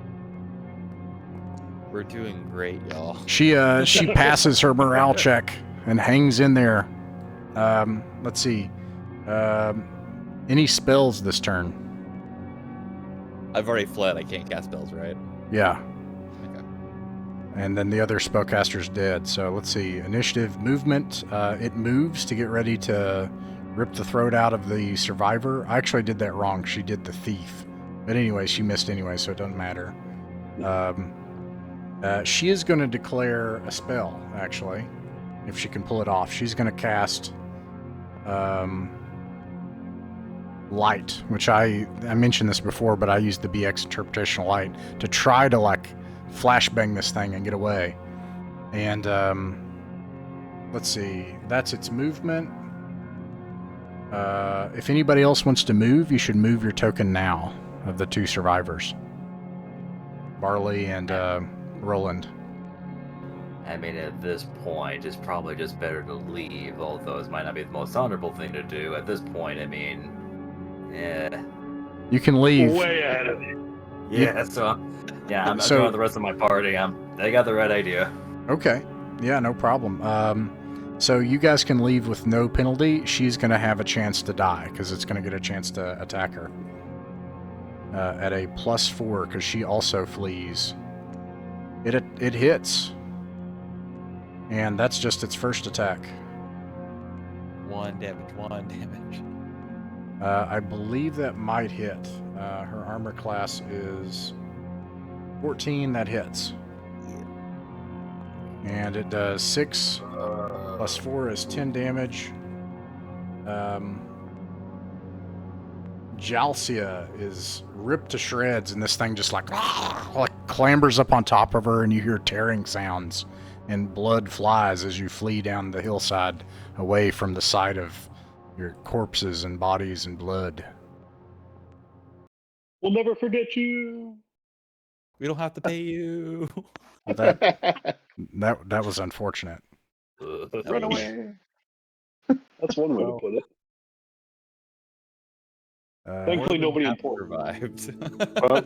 We're doing great, y'all. She passes her morale check and hangs in there. Let's see. Any spells this turn? I've already fled. I can't cast spells, right? Yeah. Okay. And then the other spellcaster's dead. So let's see. Initiative, movement. It moves to get ready to rip the throat out of the survivor. I actually did that wrong. She did the thief. But anyway, she missed anyway, so it doesn't matter. She is going to declare a spell, actually, if she can pull it off. She's going to cast Light, which I mentioned this before, but I used the BX Interpretational Light to try to, like, flashbang this thing and get away. And let's see, that's its movement. If anybody else wants to move, you should move your token now of the 2 survivors, Barley and Roland. I mean, at this point, it's probably just better to leave, although it might not be the most honorable thing to do. At this point, I mean, yeah. You can leave. Way ahead of you. Yeah, so, yeah, I'm going with the rest of my party. They got the right idea. Okay. Yeah, no problem. So you guys can leave with no penalty. She's going to have a chance to die because it's going to get a chance to attack her. At a +4 because she also flees. It hits. And that's just its first attack. 1 damage. I believe that might hit. Her armor class is 14. That hits. And it does 6 plus 4 is 10 damage. Jalsia is ripped to shreds, and this thing just like clambers up on top of her, and you hear tearing sounds, and blood flies as you flee down the hillside away from the sight of your corpses and bodies and blood. We'll never forget you. We don't have to pay you. That was unfortunate. Run away. That's one way to put it. Thankfully, nobody important survived. Well,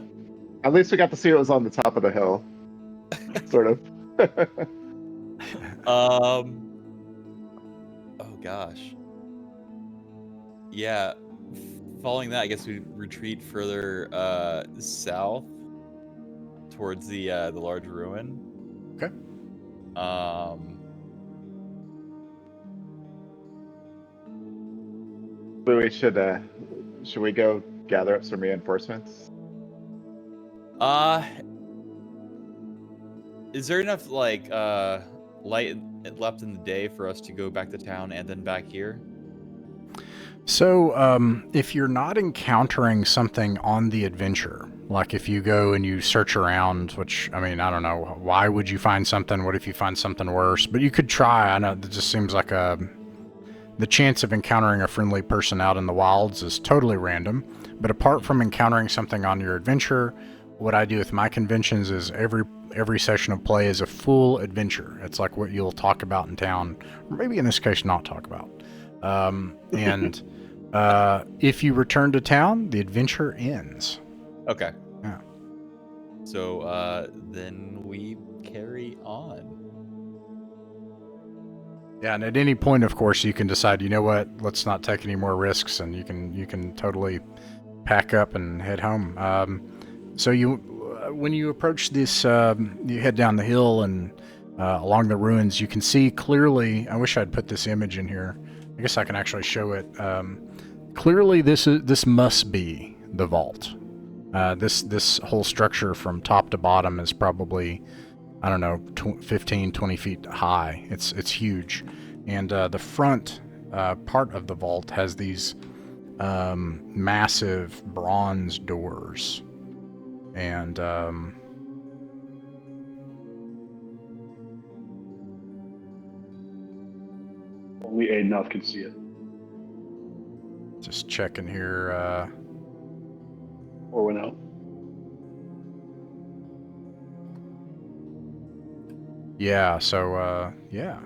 at least we got to see what was on the top of the hill. Sort of. Oh gosh. Yeah. Following that, I guess we retreat further south towards the large ruin. Okay. But we should we go gather up some reinforcements? Is there enough like light left in the day for us to go back to town and then back here? So, if you're not encountering something on the adventure, like if you go and you search around, which, I mean, I don't know, why would you find something? What if you find something worse? But you could try. I know that just seems like the chance of encountering a friendly person out in the wilds is totally random. But apart from encountering something on your adventure, what I do with my conventions is every session of play is a full adventure. It's like what you'll talk about in town, or maybe in this case not talk about. And if you return to town, the adventure ends. Okay. Yeah. So then we carry on. Yeah, and at any point, of course, you can decide, you know what, let's not take any more risks, and you can totally pack up and head home. So when you approach this, you head down the hill and along the ruins, you can see clearly. I wish I'd put this image in here. I guess I can actually show it. Clearly, this must be the vault. This whole structure from top to bottom is probably, I don't know, 15, 20 feet high. It's huge. And the front part of the vault has these massive bronze doors. And only Aidnoth can see it. Just checking here. Or went out. Yeah, so, yeah.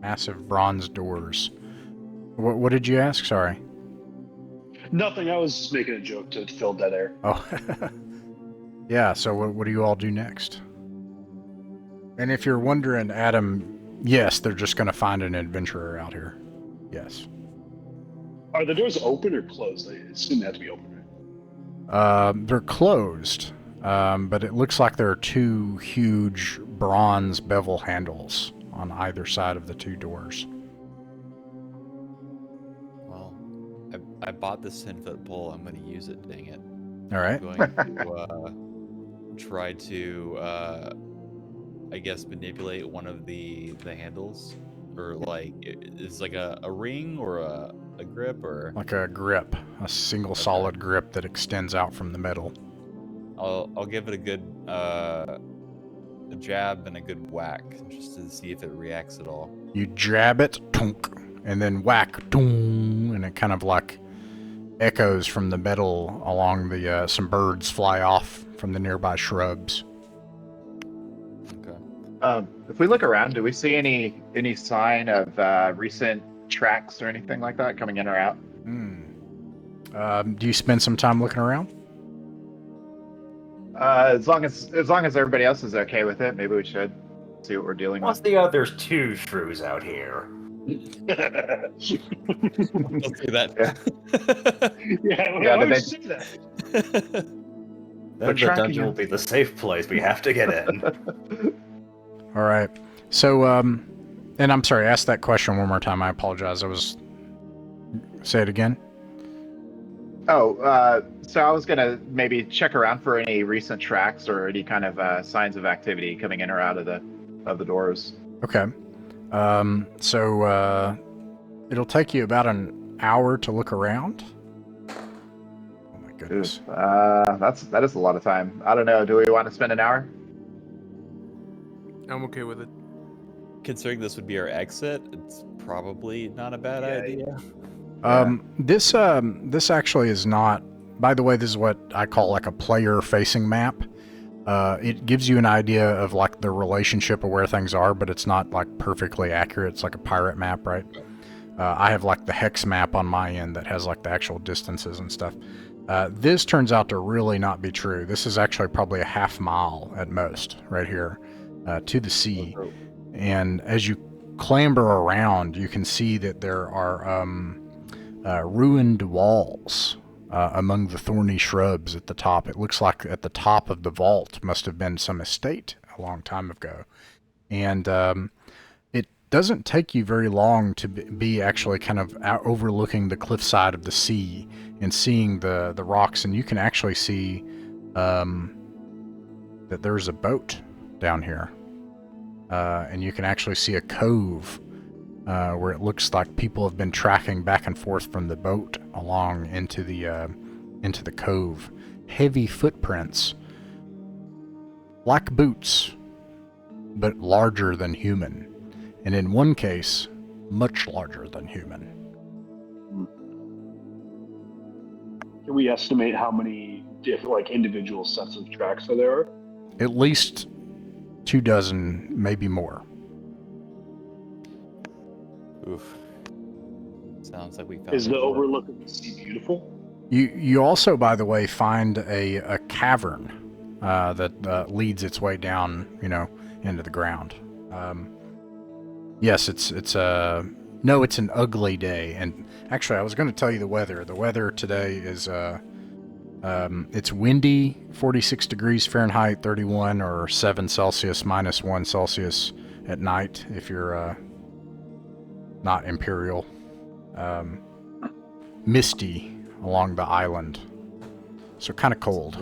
Massive bronze doors. What did you ask? Sorry. Nothing. I was just making a joke to fill dead air. Oh. Yeah, so what do you all do next? And if you're wondering, Adam, yes, they're just going to find an adventurer out here. Yes. Are the doors open or closed? I assume they have to be open, right? They're closed, but it looks like there are two huge bronze bevel handles on either side of the two doors. Well, I bought this 10-foot pole. I'm going to use it. Dang it! All right. I'm going to try to, I guess, manipulate one of the handles, or like it's like a ring or a grip, or Like a grip, a single solid grip that extends out from the middle. I'll give it a good a jab and a good whack just to see if it reacts at all. You jab it, tunk, and then whack, doom, and it kind of like echoes from the metal along the, some birds fly off from the nearby shrubs. Okay. If we look around, do we see any sign of recent tracks or anything like that coming in or out? Do you spend some time looking around? As long as everybody else is okay with it, maybe we should see what we're dealing Plus with. the other's two shrews out here. Don't say that. Yeah, did why they- would you say that? They're The tracking dungeon will us. be the safe place we have to get in. All right. So, and I'm sorry, ask that question one more time. I apologize. Say it again. Oh, so I was gonna maybe check around for any recent tracks or any kind of signs of activity coming in or out of the doors. Okay. So it'll take you about an hour to look around. Oh my goodness. That is a lot of time. I don't know. Do we want to spend an hour? I'm okay with it. Considering this would be our exit, it's probably not a bad idea. This actually is not. By the way, this is what I call like a player-facing map. It gives you an idea of like the relationship of where things are, but it's not like perfectly accurate. It's like a pirate map, right? I have like the hex map on my end that has like the actual distances and stuff. This turns out to really not be true. This is actually probably a half mile at most right here to the sea. And as you clamber around, you can see that there are ruined walls among the thorny shrubs at the top. It looks like at the top of the vault must have been some estate a long time ago. And it doesn't take you very long to be actually kind of overlooking the cliffside of the sea and seeing the rocks. And you can actually see that there's a boat down here. And you can actually see a cove where it looks like people have been tracking back and forth from the boat along into the cove. Heavy footprints, like boots, but larger than human, and in one case, much larger than human. Can we estimate how many individual sets of tracks are there? At least 24, maybe more. Oof. Sounds like we found. Is the overlook of the sea beautiful? You also, by the way, find a cavern that leads its way down, into the ground. Yes, it's an ugly day, and actually, I was going to tell you the weather. The weather today is it's windy, 46 degrees Fahrenheit, 31 or 7 Celsius, -1 Celsius at night if you're not Imperial. Misty along the island, so kind of cold.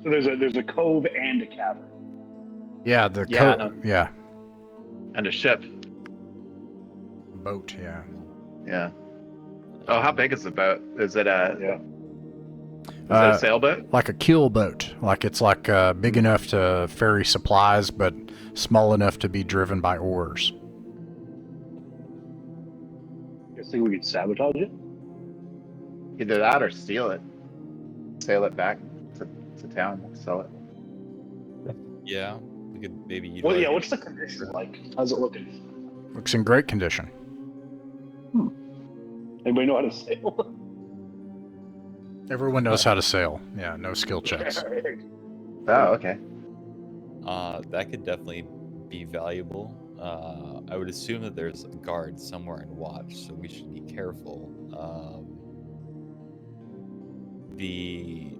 So there's a cove and a cavern. Yeah, yeah, And a ship. boat. Yeah. Yeah. Oh, how big is the boat? Is it Yeah. Is it a sailboat? Like a keel boat. Like it's like big enough to ferry supplies, but small enough to be driven by oars. You guys think we could sabotage it? Either that or steal it. Sail it back to town, sell it. Yeah, we could maybe. Well, yeah. What's the condition like? How's it looking? Looks in great condition. Anybody know how to sail? Everyone knows how to sail. Yeah, no skill checks. Oh, okay. That could definitely be valuable. I would assume that there's a guard somewhere in watch, so we should be careful. The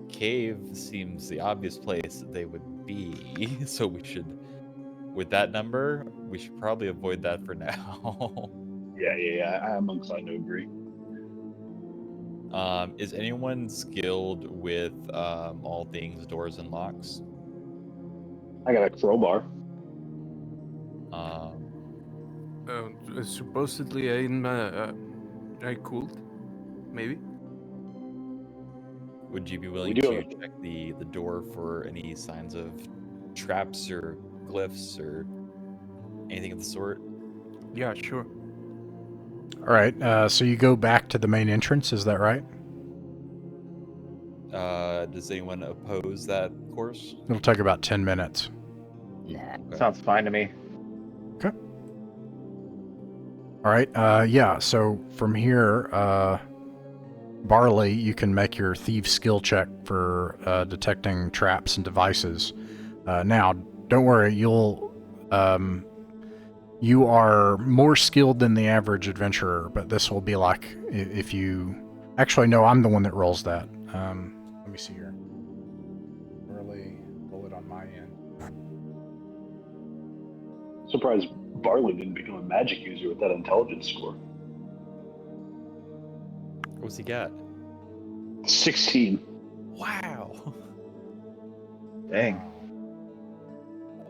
cave seems the obvious place that they would be, so we should, with that number, we should probably avoid that for now. Yeah. I'm inclined to agree. Is anyone skilled with all things doors and locks? I got a crowbar. Supposedly I could, maybe. Would you be willing We do to check the door for any signs of traps or glyphs or anything of the sort? Yeah, sure. All right, so you go back to the main entrance, is that right? Does anyone oppose that course? It'll take about 10 minutes. Sounds fine to me. Okay. All right, yeah, so from here, Barley, you can make your Thieves skill check for detecting traps and devices. Now, don't worry, you are more skilled than the average adventurer, but this will be like if you... Actually, no, I'm the one that rolls that. Let me see here. Barley, roll it on my end. Surprised Barley didn't become a magic user with that intelligence score. What's he got? 16. Wow. Dang.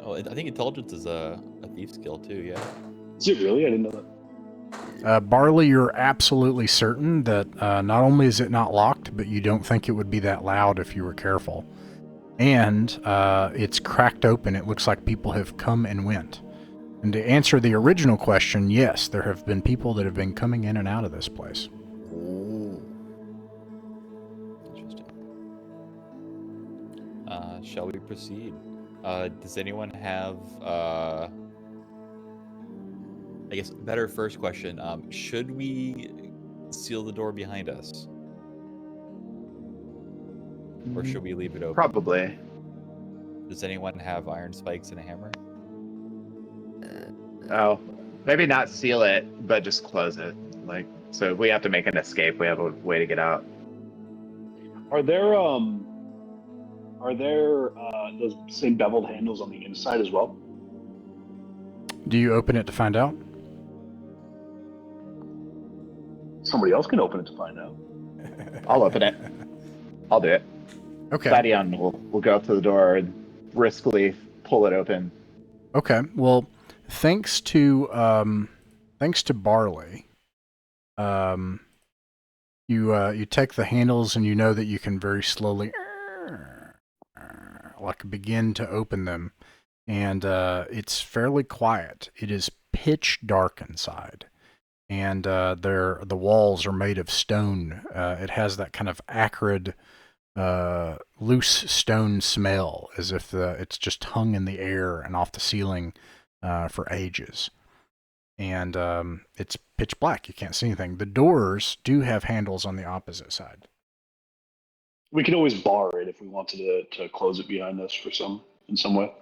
Oh, I think intelligence is a thief skill too. Yeah. Is it really? I didn't know that. Barley, you're absolutely certain that not only is it not locked, but you don't think it would be that loud if you were careful. And it's cracked open. It looks like people have come and went. And to answer the original question, yes, there have been people that have been coming in and out of this place. Ooh. Interesting. Shall we proceed? Does anyone have, I guess, better first question. Should we seal the door behind us? Or should we leave it open? Probably. Does anyone have iron spikes and a hammer? Oh, maybe not seal it, but just close it. Like, so if we have to make an escape, we have a way to get out. Are there those same beveled handles on the inside as well? Do you open it to find out? Somebody else can open it to find out. I'll open it. I'll do it. Okay. Thadion will go up to the door and briskly pull it open. Okay. Well, thanks to Barley, you take the handles and you know that you can very slowly like begin to open them, and it's fairly quiet. It is pitch dark inside, and the walls are made of stone. It has that kind of acrid, loose stone smell, as if it's just hung in the air and off the ceiling for ages. And it's pitch black. You can't see anything. The doors do have handles on the opposite side. We could always bar it if we wanted to close it behind us in some way.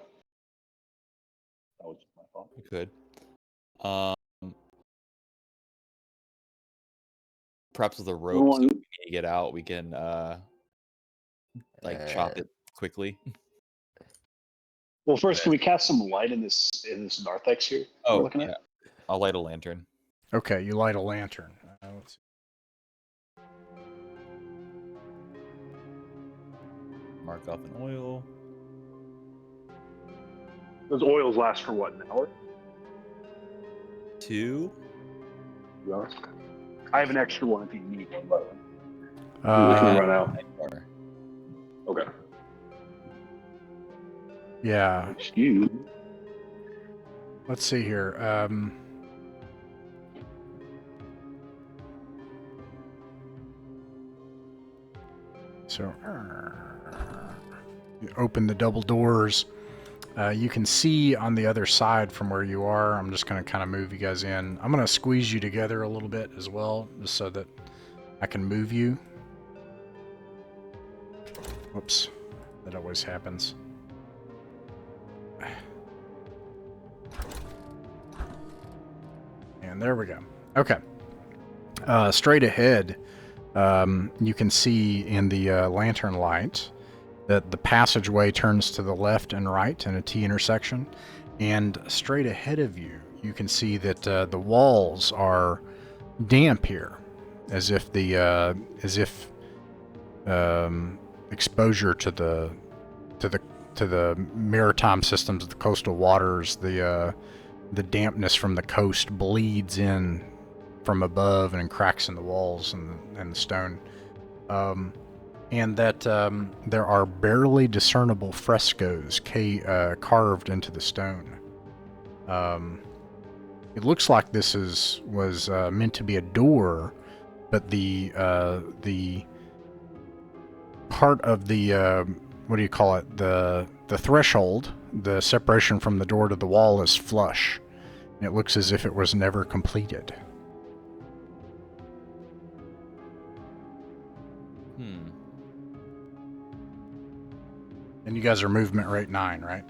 That was my fault. We could. Perhaps with the ropes, if we need to get out, we can chop it quickly. Well, first, can we cast some light in this narthex here? Oh, we're looking yeah. at? I'll light a lantern. Okay, you light a lantern. Let's see. Mark off an oil. Those oils last for what, an hour? 2. Yeah. I have an extra one if you need one, but we Uh, can run out. Okay. yeah. Excuse. Let's see here. So, you open the double doors. You can see on the other side from where you are. I'm just going to kind of move you guys in. I'm going to squeeze you together a little bit as well, just so that I can move you. Whoops. That always happens. And there we go. Okay. Straight ahead, you can see in the lantern light that the passageway turns to the left and right in a T intersection. And straight ahead of you, you can see that the walls are damp here, as if exposure to the maritime systems, the coastal waters, the dampness from the coast bleeds in from above and cracks in the walls and the stone, and that there are barely discernible frescoes carved into the stone. It looks like this was meant to be a door, but the part of the what do you call it? The threshold, the separation from the door to the wall is flush. And it looks as if it was never completed. And you guys are movement rate 9, right?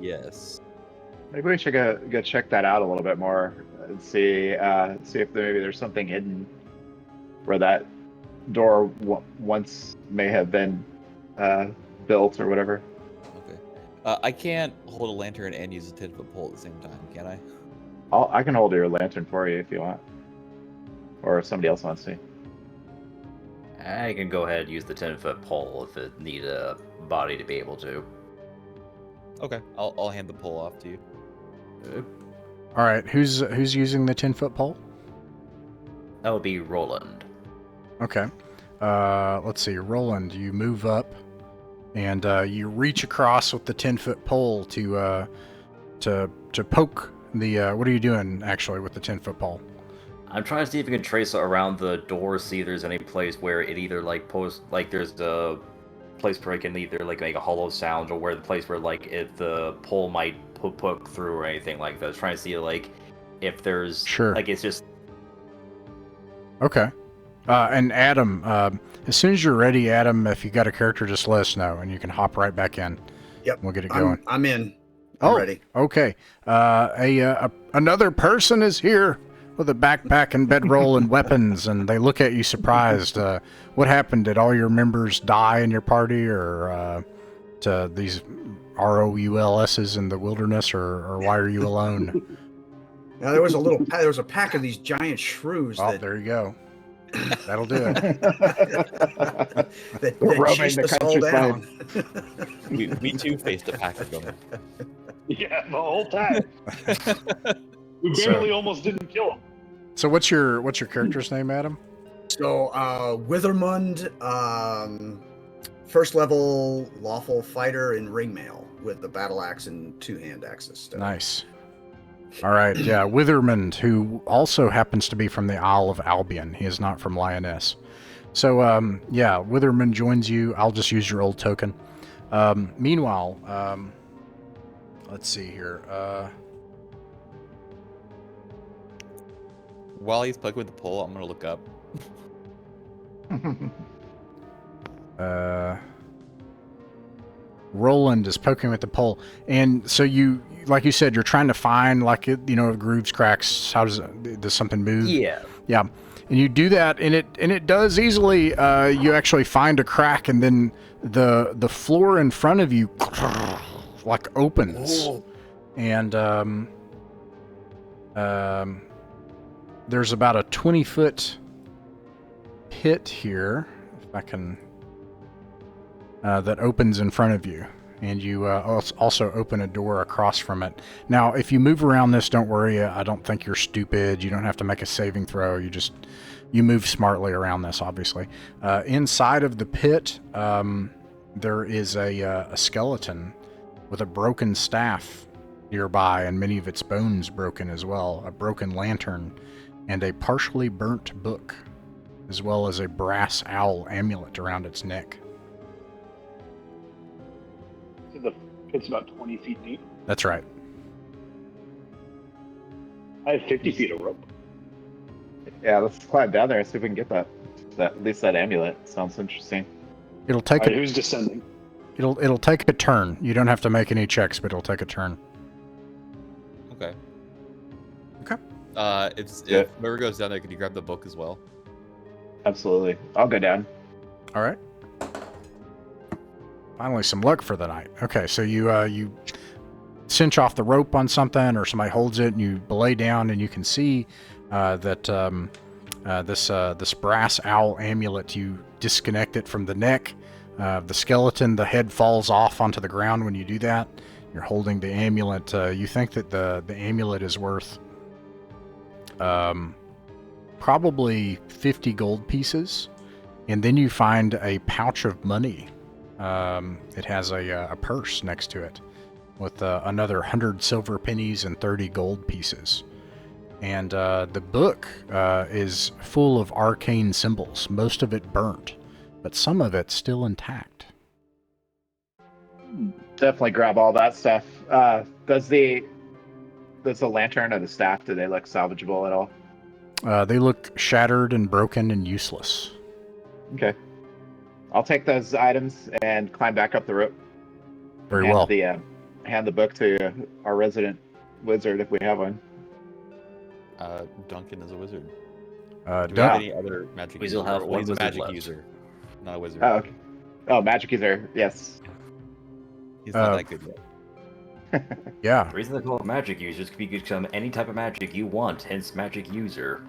Yes. Maybe we should go check that out a little bit more and see if maybe there's something hidden where that door once may have been built or whatever. Okay. I can't hold a lantern and use a 10-foot pole at the same time, can I? I can hold your lantern for you if you want, or if somebody else wants to. I can go ahead and use the 10-foot pole if it need a body to be able to. Okay, I'll hand the pole off to you. All right, who's using the 10-foot pole? That would be Roland. Okay. Let's see. Roland, you move up, and you reach across with the 10-foot pole to poke the. What are you doing actually with the 10-foot pole? I'm trying to see if we can trace around the door, see if there's any place where it either there's a place where it can either like make a hollow sound, or where the place where like if the pole might poke through or anything like that. Trying to see like if there's like it's just. Okay. And Adam, as soon as you're ready, Adam, if you got a character, just let us know, and you can hop right back in. Yep. We'll get it going. I'm in. I'm ready. Okay. Another person is here with a backpack and bedroll and weapons, and they look at you surprised. What happened? Did all your members die in your party, or to these ROULSs in the wilderness, or why are you alone? Now, there was a pack of these giant shrews. There you go. That'll do it. that roaming chased the us all down. We too faced a pack of them. Yeah, the whole time. We barely almost didn't kill him. So what's your character's name, Adam? So 𝕬𝖚𝖋𝖍𝖈𝖗, first level lawful fighter in ringmail with the battle axe and 2-hand axes. Nice. All right, yeah, 𝕬𝖚𝖋𝖍𝖈𝖗, who also happens to be from the Isle of Albion. He is not from Lyonesse. So, yeah, 𝕬𝖚𝖋𝖍𝖈𝖗 joins you. I'll just use your old token. Meanwhile, let's see here. While he's poking with the pole, I'm gonna look up. Roland is poking with the pole, and so you, like you said, you're trying to find, like, grooves, cracks. How does something move? Yeah. And you do that, and it does easily. You actually find a crack, and then the floor in front of you like opens, and there's about a 20-foot pit here, if I can. That opens in front of you, and you also open a door across from it. Now, if you move around this, don't worry. I don't think you're stupid. You don't have to make a saving throw. You move smartly around this, obviously. Inside of the pit, there is a skeleton with a broken staff nearby, and many of its bones broken as well. A broken lantern, and a partially burnt book, as well as a brass owl amulet around its neck. The pit's about 20 feet deep. That's right. I have 50 feet of rope. Yeah, let's climb down there and see if we can get that at least that amulet. Sounds interesting. It'll take Who's descending? It'll take a turn. You don't have to make any checks, but it'll take a turn. Okay. Okay. If whoever goes down there, can you grab the book as well? Absolutely. I'll go down. All right. Finally, some luck for the night. Okay, so you cinch off the rope on something, or somebody holds it, and you belay down, and you can see that this brass owl amulet, you disconnect it from the neck. The skeleton, the head falls off onto the ground when you do that. You're holding the amulet. You think that the amulet is worth probably 50 gold pieces, and then you find a pouch of money. It has a purse next to it with another 100 silver pennies and 30 gold pieces. And the book is full of arcane symbols, most of it burnt, but some of it still intact. Definitely grab all that stuff. Does the lantern or the staff, do they look salvageable at all? They look shattered and broken and useless. Okay. I'll take those items and climb back up the rope. Very well. Hand the book to our resident wizard if we have one. Duncan is a wizard. Do Do we have any other magic We user? still have Well, one he's a wizard magic left. user, not a wizard. Oh, okay. Oh, magic user. Yes. He's not that good yet. Yeah. The reason they're called magic users is because you can become any type of magic you want, hence magic user.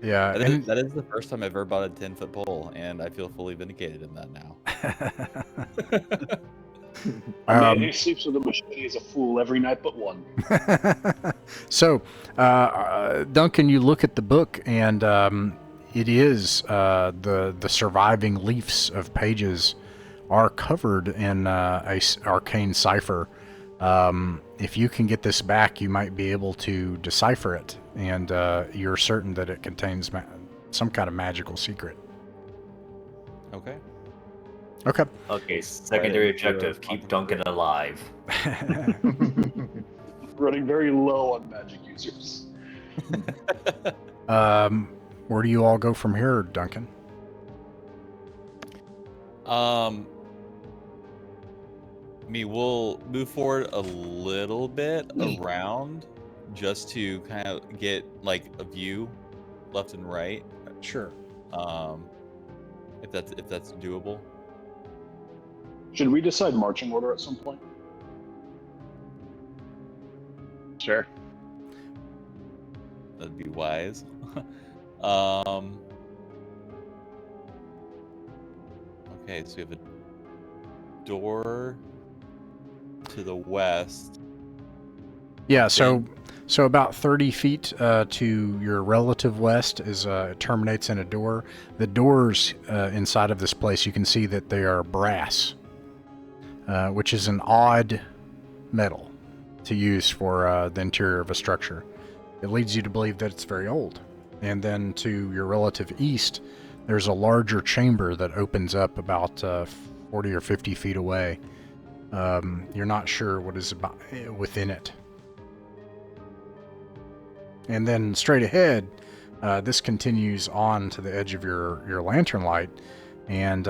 Yeah. That is the first time I've ever bought a 10-foot pole, and I feel fully vindicated in that now. A man who sleeps with a machete is a fool every night but one. So, Duncan, you look at the book, and it is the surviving leaves of pages are covered in a arcane cipher. If you can get this back, you might be able to decipher it, and you're certain that it contains some kind of magical secret. Okay. Okay. Okay, secondary objective, keep Duncan alive. Running very low on magic users. Where do you all go from here, Duncan? I mean, we'll move forward a little bit around just to kind of get like a view left and right. Sure. If that's doable. Should we decide marching order at some point? Sure. That'd be wise. Okay, so we have a door to the west. Yeah, so about 30 feet to your relative west is it terminates in a door. The doors inside of this place, you can see that they are brass, which is an odd metal to use for the interior of a structure. It leads you to believe that it's very old. And then to your relative east, there's a larger chamber that opens up about 40 or 50 feet away. You're not sure what is within it. And then straight ahead, this continues on to the edge of your lantern light, and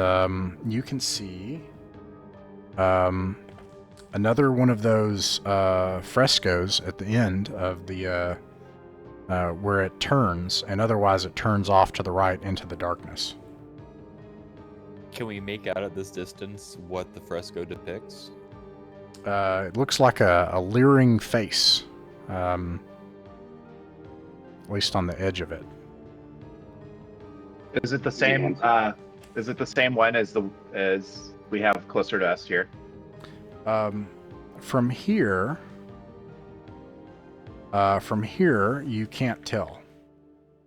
you can see another one of those frescoes at the end of the where it turns, and otherwise it turns off to the right into the darkness. Can we make out at this distance what the fresco depicts? It looks like a leering face, at least on the edge of it. Is it the same? Is it the same one as we have closer to us here? From here, you can't tell.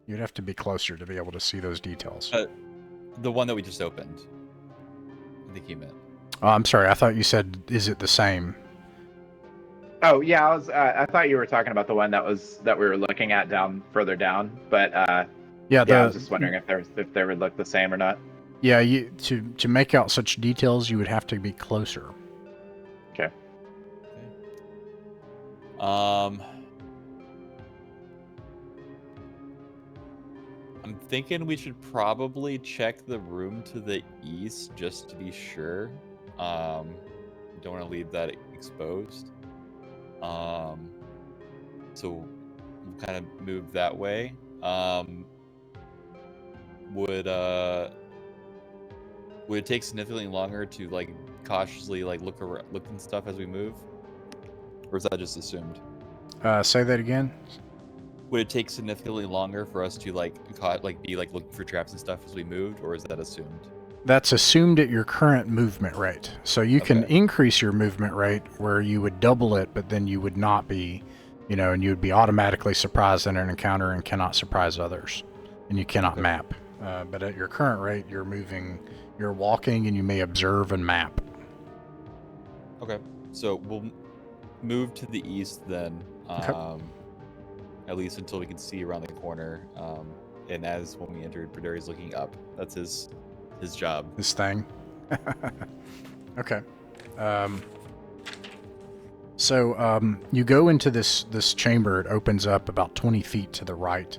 You'd have to be closer to be able to see those details. The one that we just opened. I think you meant. Oh, I'm sorry. I thought you said, "Is it the same?" Oh yeah, I thought you were talking about the one that we were looking at further down. But I was just wondering if they would look the same or not. Yeah, to make out such details, you would have to be closer. Okay. I'm thinking we should probably check the room to the east just to be sure. Don't want to leave that exposed. So we'll kind of move that way. Would it take significantly longer to like cautiously like look and stuff as we move, or is that just assumed? Say that again. Would it take significantly longer for us to be looking for traps and stuff as we moved, or is that assumed? That's assumed at your current movement rate. So you can increase your movement rate where you would double it, but then you would not be, and you would be automatically surprised in an encounter and cannot surprise others, and you cannot map. But at your current rate, you're walking, and you may observe and map. Okay, so we'll move to the east then. At least until we can see around the corner. And as when we entered, Bradari's looking up. That's his job. His thing. Okay. So you go into this chamber. It opens up about 20 feet to the right,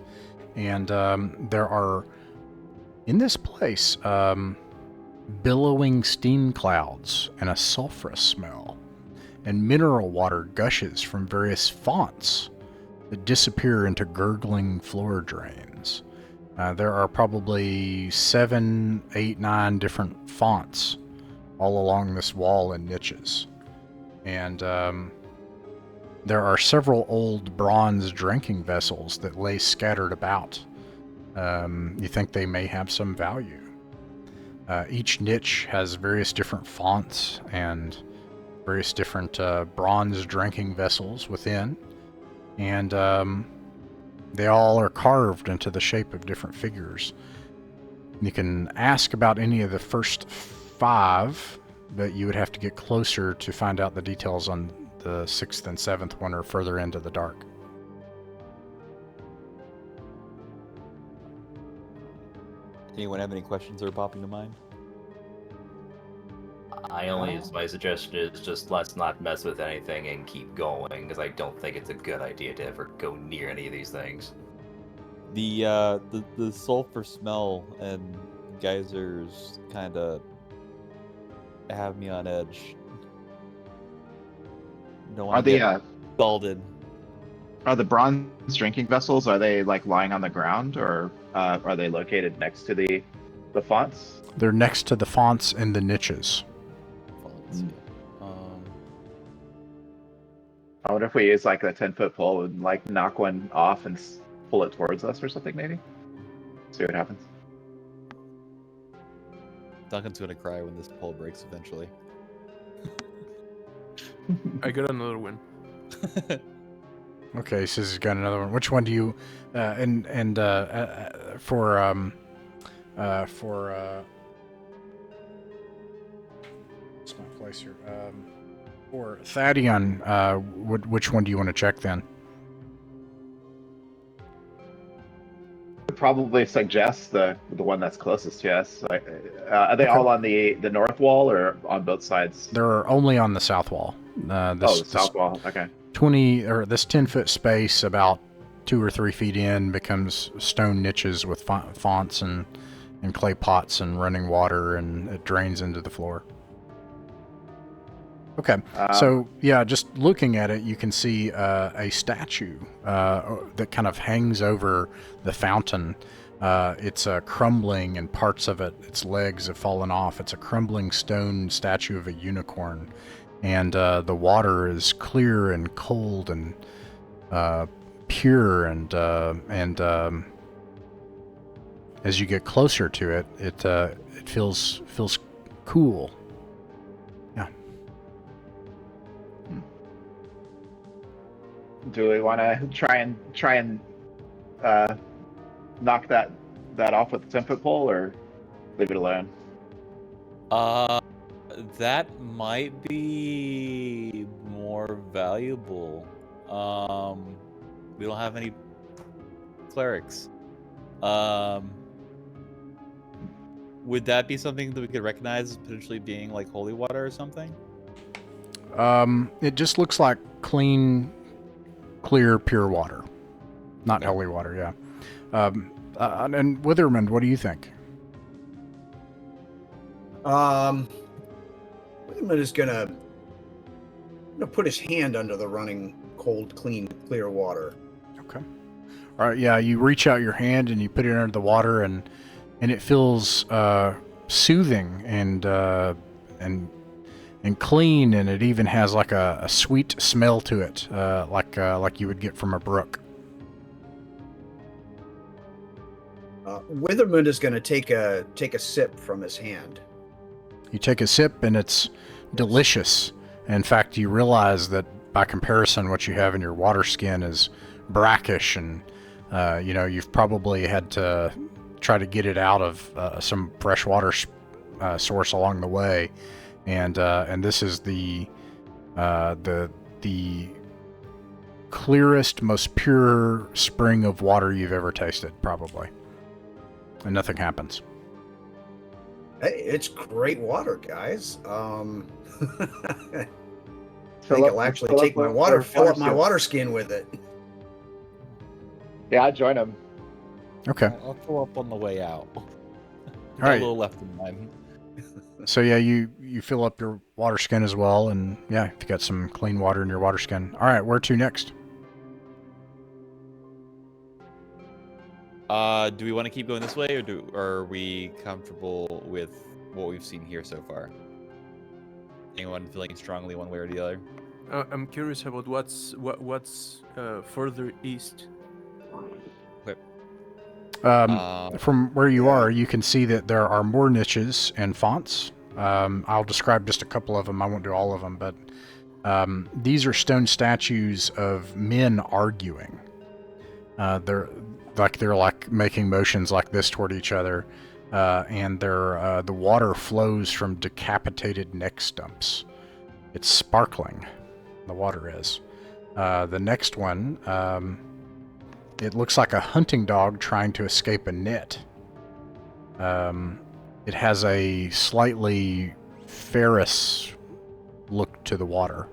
and there are in this place billowing steam clouds and a sulfurous smell, and mineral water gushes from various fonts that disappear into gurgling floor drains. There are probably 7, 8, 9 different fonts all along this wall in niches. And there are several old bronze drinking vessels that lay scattered about. You think they may have some value. Each niche has various different fonts and various different bronze drinking vessels within, and they all are carved into the shape of different figures. You can ask about any of the first 5, but you would have to get closer to find out the details on the 6th and 7th one, or further into the dark. Anyone have any questions that are popping to mind? My suggestion is just let's not mess with anything and keep going, because I don't think it's a good idea to ever go near any of these things. The sulfur smell and geysers kind of have me on edge. Don't Are want to the get scalded. are the bronze drinking vessels, are they like lying on the ground, or are they located next to the fonts? They're next to the fonts and the niches. I wonder if we use like a 10-foot pole and like knock one off and pull it towards us or something, maybe? See what happens. Duncan's gonna cry when this pole breaks eventually. I got another one. Okay, so he's got another one. Which one do you for what's my place here? For Thadion, which one do you want to check then? I'd probably suggest the one that's closest to us. Are they Okay. all on the north wall or on both sides? They're only on the south wall. The south wall. Okay. 20 or this 10-foot space, about 2 or 3 feet in, becomes stone niches with fonts and clay pots and running water, and it drains into the floor. Okay, so yeah, just looking at it, you can see a statue that kind of hangs over the fountain. It's crumbling, and parts of it, its legs have fallen off. It's a crumbling stone statue of a unicorn, and the water is clear and cold and pure, and as you get closer to it, it feels cool. Do we want to try and knock that off with the 10-foot pole, or leave it alone? That might be more valuable. We don't have any clerics. Would that be something that we could recognize as potentially being like holy water or something? It just looks like clean, clear, pure water. Not holy water, yeah. And Witherman, what do you think? Witherman is gonna put his hand under the running, cold, clean, clear water. Okay. All right, yeah, you reach out your hand and you put it under the water, and it feels soothing and clean, and it even has like a sweet smell to it, like you would get from a brook. Witherman is going to take a sip from his hand. You take a sip, and it's delicious. In fact, you realize that by comparison, what you have in your water skin is brackish, and you've probably had to try to get it out of some fresh water source along the way. And this is the clearest, most pure spring of water you've ever tasted, probably. And nothing happens. Hey, it's great water, guys. I Fill think up- I'll actually fill take up my our water, fill up my skin. water skin with it. Yeah, I'd join him. Okay. I'll fill up on the way out. All Got right. a little left in mine. So yeah, you fill up your water skin as well, and yeah, you got some clean water in your water skin. All right, where to next? Do we want to keep going this way, or are we comfortable with what we've seen here so far? Anyone feeling strongly one way or the other? I'm curious about what's further east. From where you are, you can see that there are more niches and fonts. I'll describe just a couple of them. I won't do all of them, but these are stone statues of men arguing. They're like making motions like this toward each other, and the water flows from decapitated neck stumps. It's sparkling. The water is. The next one, it looks like a hunting dog trying to escape a net. It has a slightly ferrous look to the water,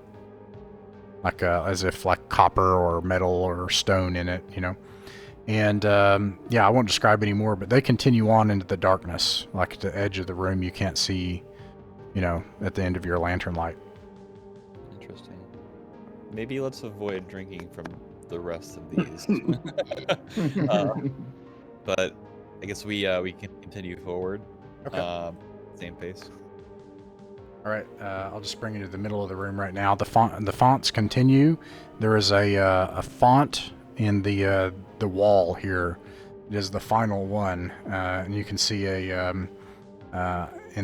like as if like copper or metal or stone in it, you know. And yeah, I won't describe any more, but they continue on into the darkness, like at the edge of the room. You can't see, you know, at the end of your lantern light. Interesting. Maybe let's avoid drinking from the rest of these. But I guess we can continue forward. Okay. Same pace. All right. I'll just bring you to the middle of the room right now. The fonts continue. There is a font in the wall here. It is the final one, and you can see in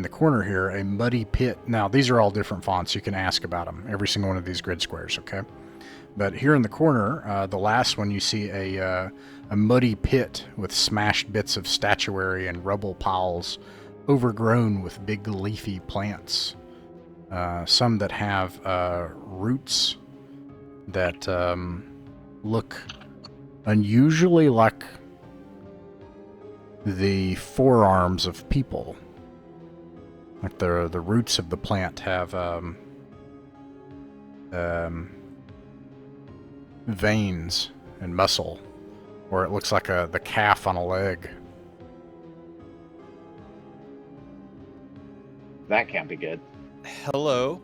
the corner here a muddy pit. Now these are all different fonts. You can ask about them. Every single one of these grid squares. Okay. But here in the corner, the last one, you see a muddy pit with smashed bits of statuary and rubble piles overgrown with big leafy plants. Some that have roots that look unusually like the forearms of people. Like the roots of the plant have veins and muscle, or it looks like the calf on a leg. That can't be good. Hello.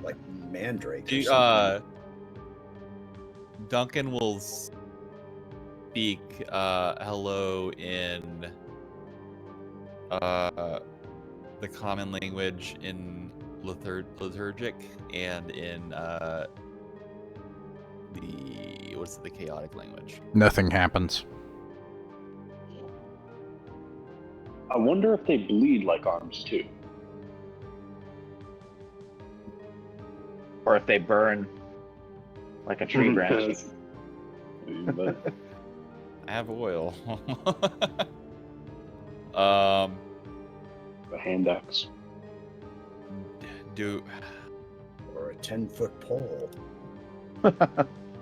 Like mandrake. Do, or something. Duncan will speak hello in the common language, in liturgic, and in the chaotic language. Nothing happens. I wonder if they bleed like arms too. Or if they burn like a tree branch. But I have oil. a hand axe. Or a 10-foot pole.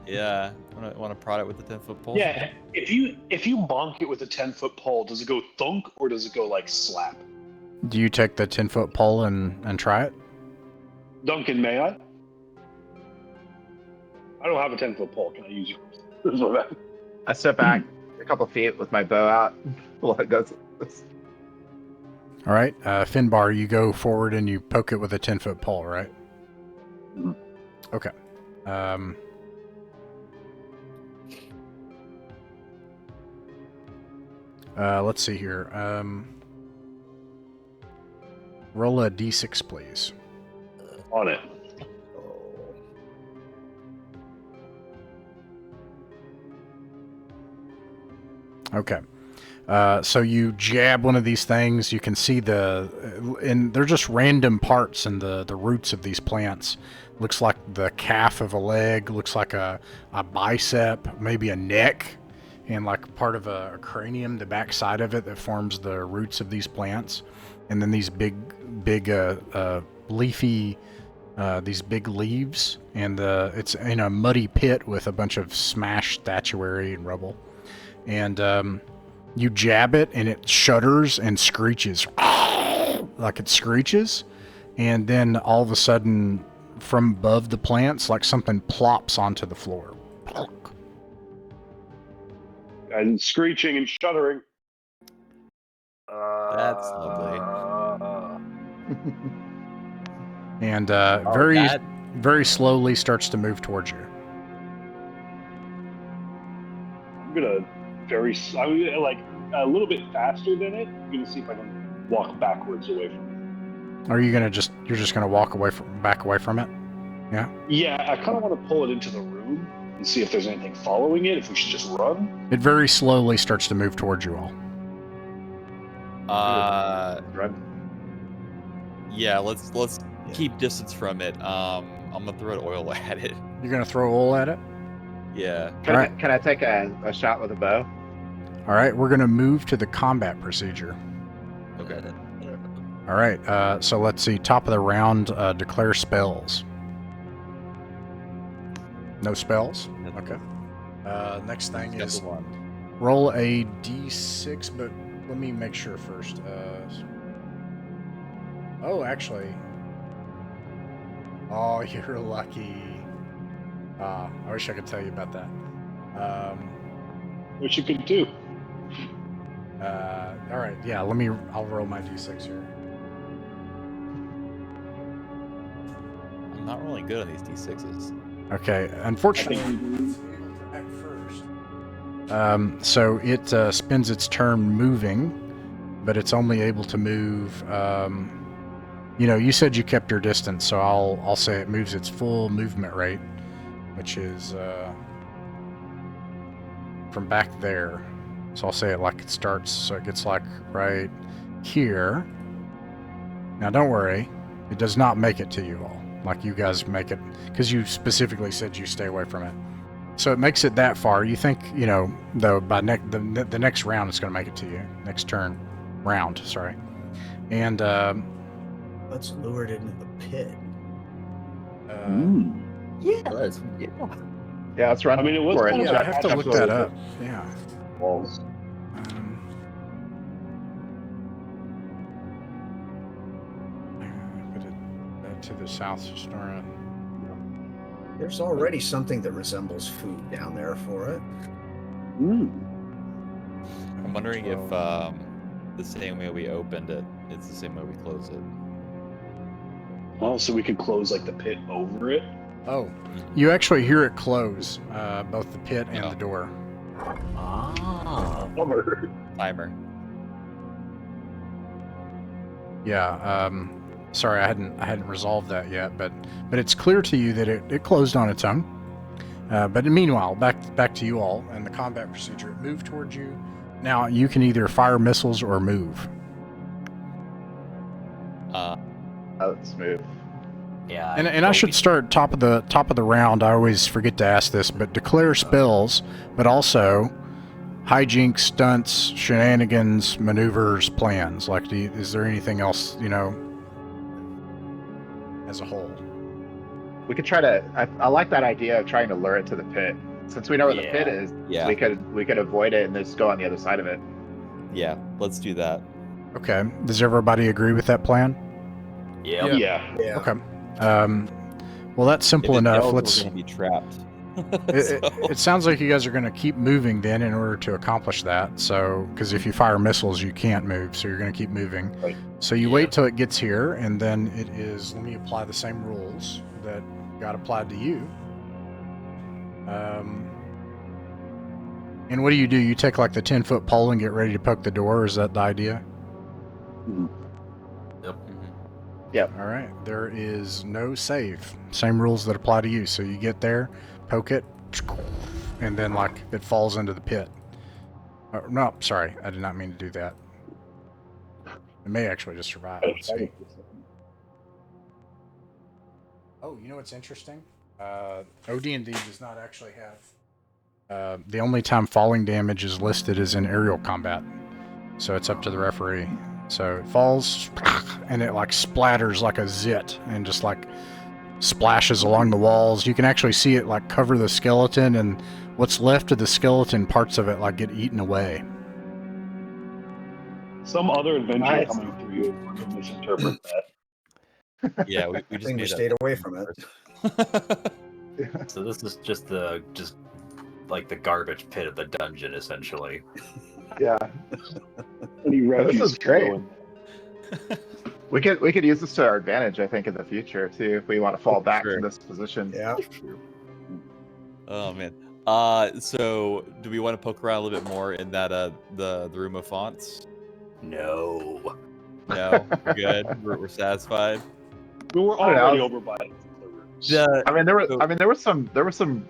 Yeah, want to prod it with the 10-foot pole? Yeah, if you bonk it with a 10-foot pole, does it go thunk or does it go like slap? Do you take the 10-foot pole and try it? Duncan, may I? I don't have a 10-foot pole. Can I use yours? I step back a couple feet with my bow out while it goes. All right, Finbar, you go forward and you poke it with a 10-foot pole, right? Mhm. Okay. Let's see here. Roll a d6, please. On it. Okay. So you jab one of these things. You can see and they're just random parts in the roots of these plants. Looks like the calf of a leg. Looks like a bicep, maybe a neck, and like part of a cranium, the back side of it that forms the roots of these plants. And then these big leafy, these big leaves, and it's in a muddy pit with a bunch of smashed statuary and rubble. And you jab it, and it shudders and screeches, like it screeches, and then all of a sudden, from above the plants, like something plops onto the floor. And screeching and shuddering. That's lovely. And that- very slowly starts to move towards you. I'm gonna like a little bit faster than it. I'm gonna see if I can walk backwards away from it. Are you gonna you're just gonna walk back away from it? Yeah. Yeah, I kind of want to pull it into the room and see if there's anything following it. If we should just run. It very slowly starts to move towards you all. Run. Yeah, let's keep distance from it. I'm gonna throw an oil at it. You're gonna throw oil at it. Yeah. Can, Alright. can I take a shot with a bow? All right, we're gonna move to the combat procedure. Okay. All right, so let's see. Top of the round, declare spells. No spells. Okay. Next thing Got is the one. roll a d6, but let me make sure first. Oh, actually. Oh, you're lucky. I wish I could tell you about that. Which you could do. All right, yeah. I'll roll my d6 here. I'm not really good on these d6s. Okay, unfortunately, at first. So it spends its turn moving, but it's only able to move. You said you kept your distance, so I'll say it moves its full movement rate, which is from back there. So I'll say it like it starts, so it gets like right here. Now don't worry, it does not make it to you all. Like you guys make it, because you specifically said you stay away from it. So it makes it that far. You think, though, by the next round it's going to make it to you. Next round, sorry. And Let's lure it into the pit. Yeah, yeah. Yeah, let's run. I mean, it was for kind of yeah, I have to look that Absolutely. up. Yeah. Walls. Put it to the south, Sonora. There's already something that resembles food down there for it. I'm wondering if the same way we opened it, it's the same way we close it. Oh, so we could close like the pit over it. Oh, you actually hear it close, both the pit and the door. Ah. Timer. Yeah. Sorry, I hadn't resolved that yet, but it's clear to you that it closed on its own. But meanwhile, back to you all and the combat procedure. It moved towards you. Now you can either fire missiles or move. Let's move. Yeah. And I should start top of the round. I always forget to ask this, but declare spells, but also hijinks, stunts, shenanigans, maneuvers, plans. Like, is there anything else, as a whole? We could try to. I like that idea of trying to lure it to the pit. Since we know where the pit is, Yeah. we could avoid it and just go on the other side of it. Yeah, let's do that. Okay. Does everybody agree with that plan? Yeah. Yeah. Yeah. Okay. Well, that's simple If it enough. fails, Let's. We're gonna be trapped. It sounds like you guys are going to keep moving then in order to accomplish that. So, because if you fire missiles, you can't move, so you're going to keep moving. Right. So you wait till it gets here, and then it is. Let me apply the same rules that got applied to you. And what do? You take like the 10-foot pole and get ready to poke the door. Is that the idea? Yep. All right. There is no save. Same rules that apply to you. So you get there, poke it, and then like it falls into the pit. No, sorry, I did not mean to do that. It may actually just survive. Let's see. Oh, you know what's interesting? OD&D does not actually have. The only time falling damage is listed is in aerial combat, so it's up to the referee. So it falls, and it like splatters like a zit, and just like splashes along the walls. You can actually see it like cover the skeleton, and what's left of the skeleton, parts of it like get eaten away. Some other adventure Nice. coming through you could misinterpret that. Yeah, we just Thing we made stayed away from it. So this is just like the garbage pit of the dungeon, essentially. Yeah, Any refuse is great. going- we could use this to our advantage, I think, in the future too, if we want to fall back Sure. to this position. Yeah. Oh man. So do we want to poke around a little bit more in that the room of fonts? No. No, we're good. We're satisfied. We were I don't know. already over by the rooms. The, I mean, there were some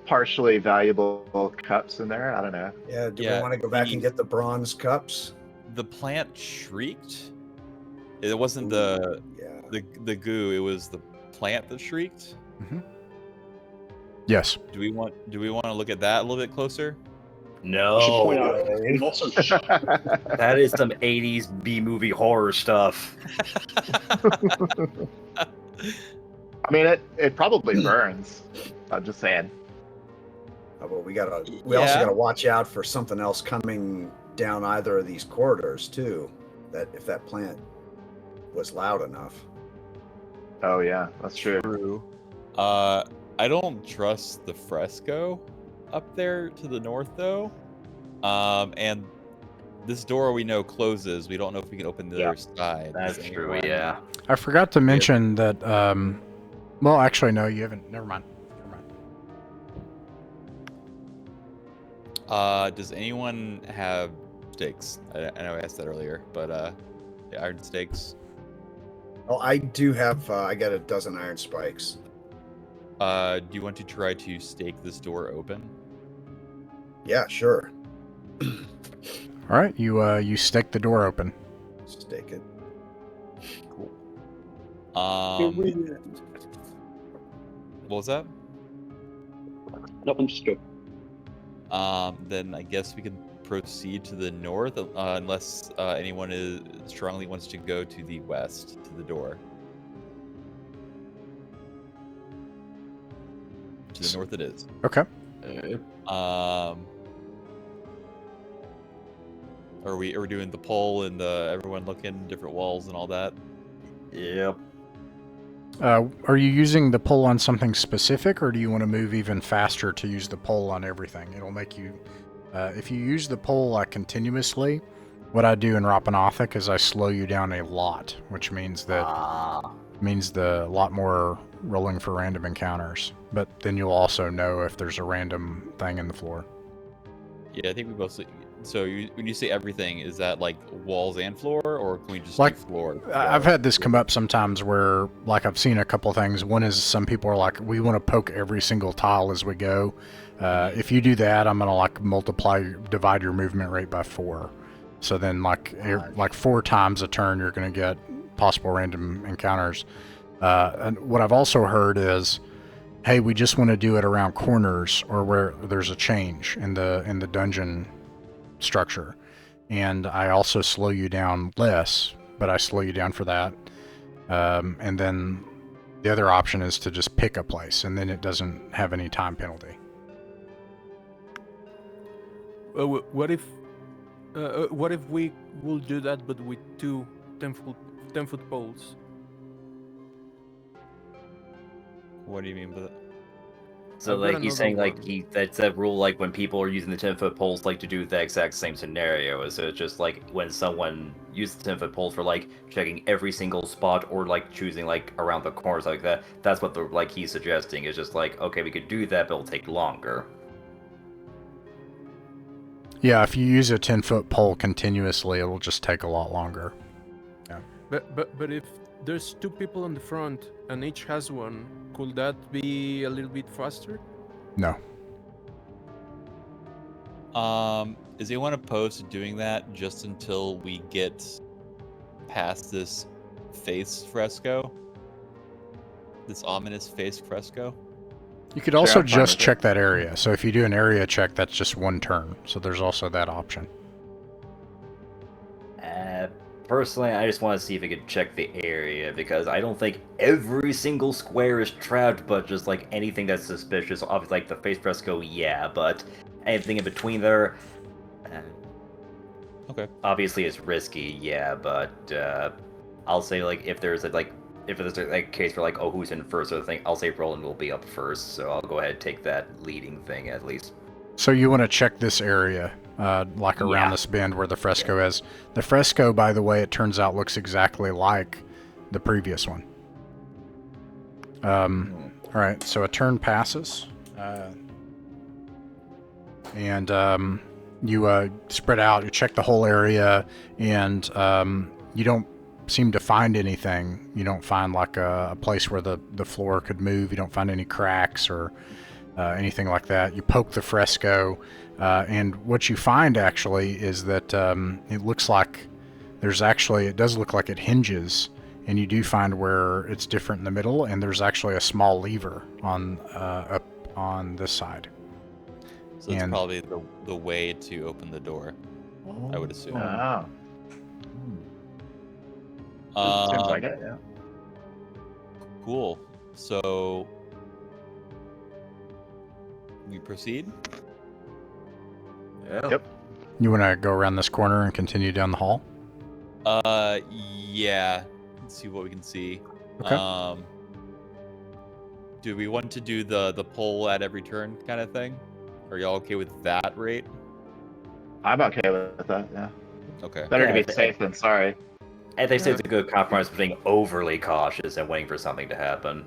partially valuable cups in there. I don't know. Yeah, do Yeah, we want to go back the- and get the bronze cups? The plant shrieked. It wasn't the Yeah. the goo. It was the plant that shrieked. Yes. Do we want to look at that a little bit closer? I should point No, out, and also that is some 80s B-movie horror stuff. I mean, it probably burns. I'm just saying. Oh, well, we also Yeah. gotta watch out for something else coming down either of these corridors too. That if that plant was loud enough. Oh yeah, that's true. True. I don't trust the fresco up there to the north though. And this door we know closes. We don't know if we can open the other side. That's Does true, anyone- yeah. I forgot to mention that. Well, actually, no, you haven't. Never mind. Does anyone have stakes? I know I asked that earlier, but the iron stakes. Oh, I do have. I got a dozen iron spikes. Do you want to try to stake this door open? Yeah, sure. All right, you stick the door open. Stake it. What was that? nothing just go. Then I guess we can proceed to the north, unless anyone strongly wants to go to the west, to the door. To the north it is. Okay. Are we doing the poll and everyone looking different walls and all that? Yep. Are you using the pull on something specific, or do you want to move even faster to use the pull on everything? It'll make you, if you use the pull continuously, what I do in roleplaying is I slow you down a lot, which means that means the lot more rolling for random encounters. But then you'll also know if there's a random thing in the floor. Yeah, I think we mostly. So when you say everything, is that like walls and floor, or can we just Like, do floor? I've had this come up sometimes where, like, I've seen a couple things. One is some people are like, we want to poke every single tile as we go. If you do that, I'm gonna divide your movement rate by 4. So then, like 4 times a turn, you're gonna get possible random encounters. And what I've also heard is, hey, we just want to do it around corners or where there's a change in the dungeon structure, and I also slow you down less, but I slow you down for that. And then the other option is to just pick a place, and then it doesn't have any time penalty. What if we will do that, but with 2 10-foot poles? What do you mean by that? So I've got like he's another saying like one. that's that rule like when people are using the 10-foot poles like to do the exact same scenario. So it's just like when someone uses the 10-foot poles for like checking every single spot or like choosing like around the corners like that. That's what he's suggesting is just like, okay, we could do that, but it'll take longer. Yeah, if you use a 10-foot pole continuously, it'll just take a lot longer. But if there's 2 people on the front and each has one, could that be a little bit faster? No. Is anyone opposed to doing that just until we get past this face fresco? This ominous face fresco? You could also I'm fine just with it. check that area. So if you do an area check, that's just 1 turn. So there's also that option. Personally, I just want to see if I could check the area because I don't think every single square is trapped, but just like anything that's suspicious. Obviously, like the face fresco, yeah, but anything in between there. Okay. Obviously, it's risky, yeah, but I'll say like if there's a case for like who's in first or thing, I'll say Roland will be up first, so I'll go ahead and take that leading thing at least. So you want to check this area, like around Yeah. this bend where the fresco is. The fresco, by the way, it turns out looks exactly like the previous one. All right, so a turn passes, and you spread out. You check the whole area, and you don't seem to find anything. You don't find like a place where the floor could move. You don't find any cracks or anything like that. You poke the fresco, and what you find actually is that it looks like it does look like it hinges, and you do find where it's different in the middle, and there's actually a small lever on up on this side. So it's probably the way to open the door, I would assume. Oh. Seems like it, yeah. Cool. So we proceed? Yeah. Yep. You want to go around this corner and continue down the hall? Yeah. Let's see what we can see. Okay. Do we want to do the pull at every turn kind of thing? Are y'all okay with that rate? I'm okay with that, yeah. Okay. Better Yeah, to be safe than sorry. And they say it's a good compromise between overly cautious and waiting for something to happen.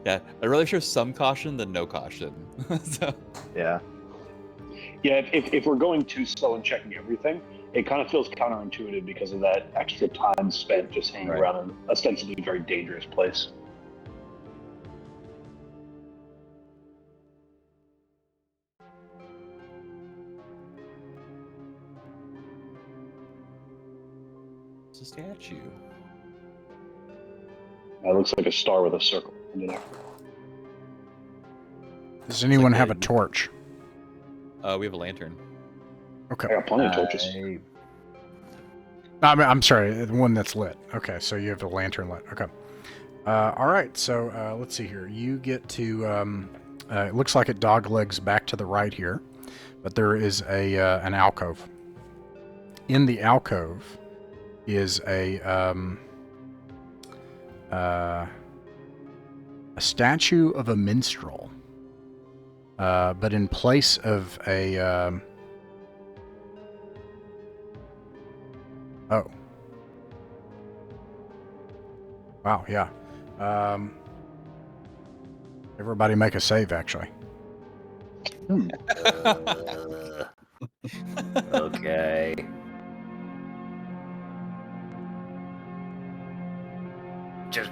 Yeah, I'd rather show some caution than no caution. So, Yeah. Yeah, if we're going too slow and checking everything, it kind of feels counterintuitive because of that extra time spent just hanging Right. around an ostensibly very dangerous place. it's a statue. It looks like a star with a circle under there. Does anyone like have a- a torch? We have a lantern. Okay. I got plenty of torches. I'm sorry, the one that's lit. Okay, so you have the lantern lit. Okay. All right, so let's see here. You get to. It looks like it doglegs back to the right here, but there is an alcove. In the alcove is a statue of a minstrel, but in place of a. Oh. Wow, yeah. Everybody make a save, actually. Okay. Just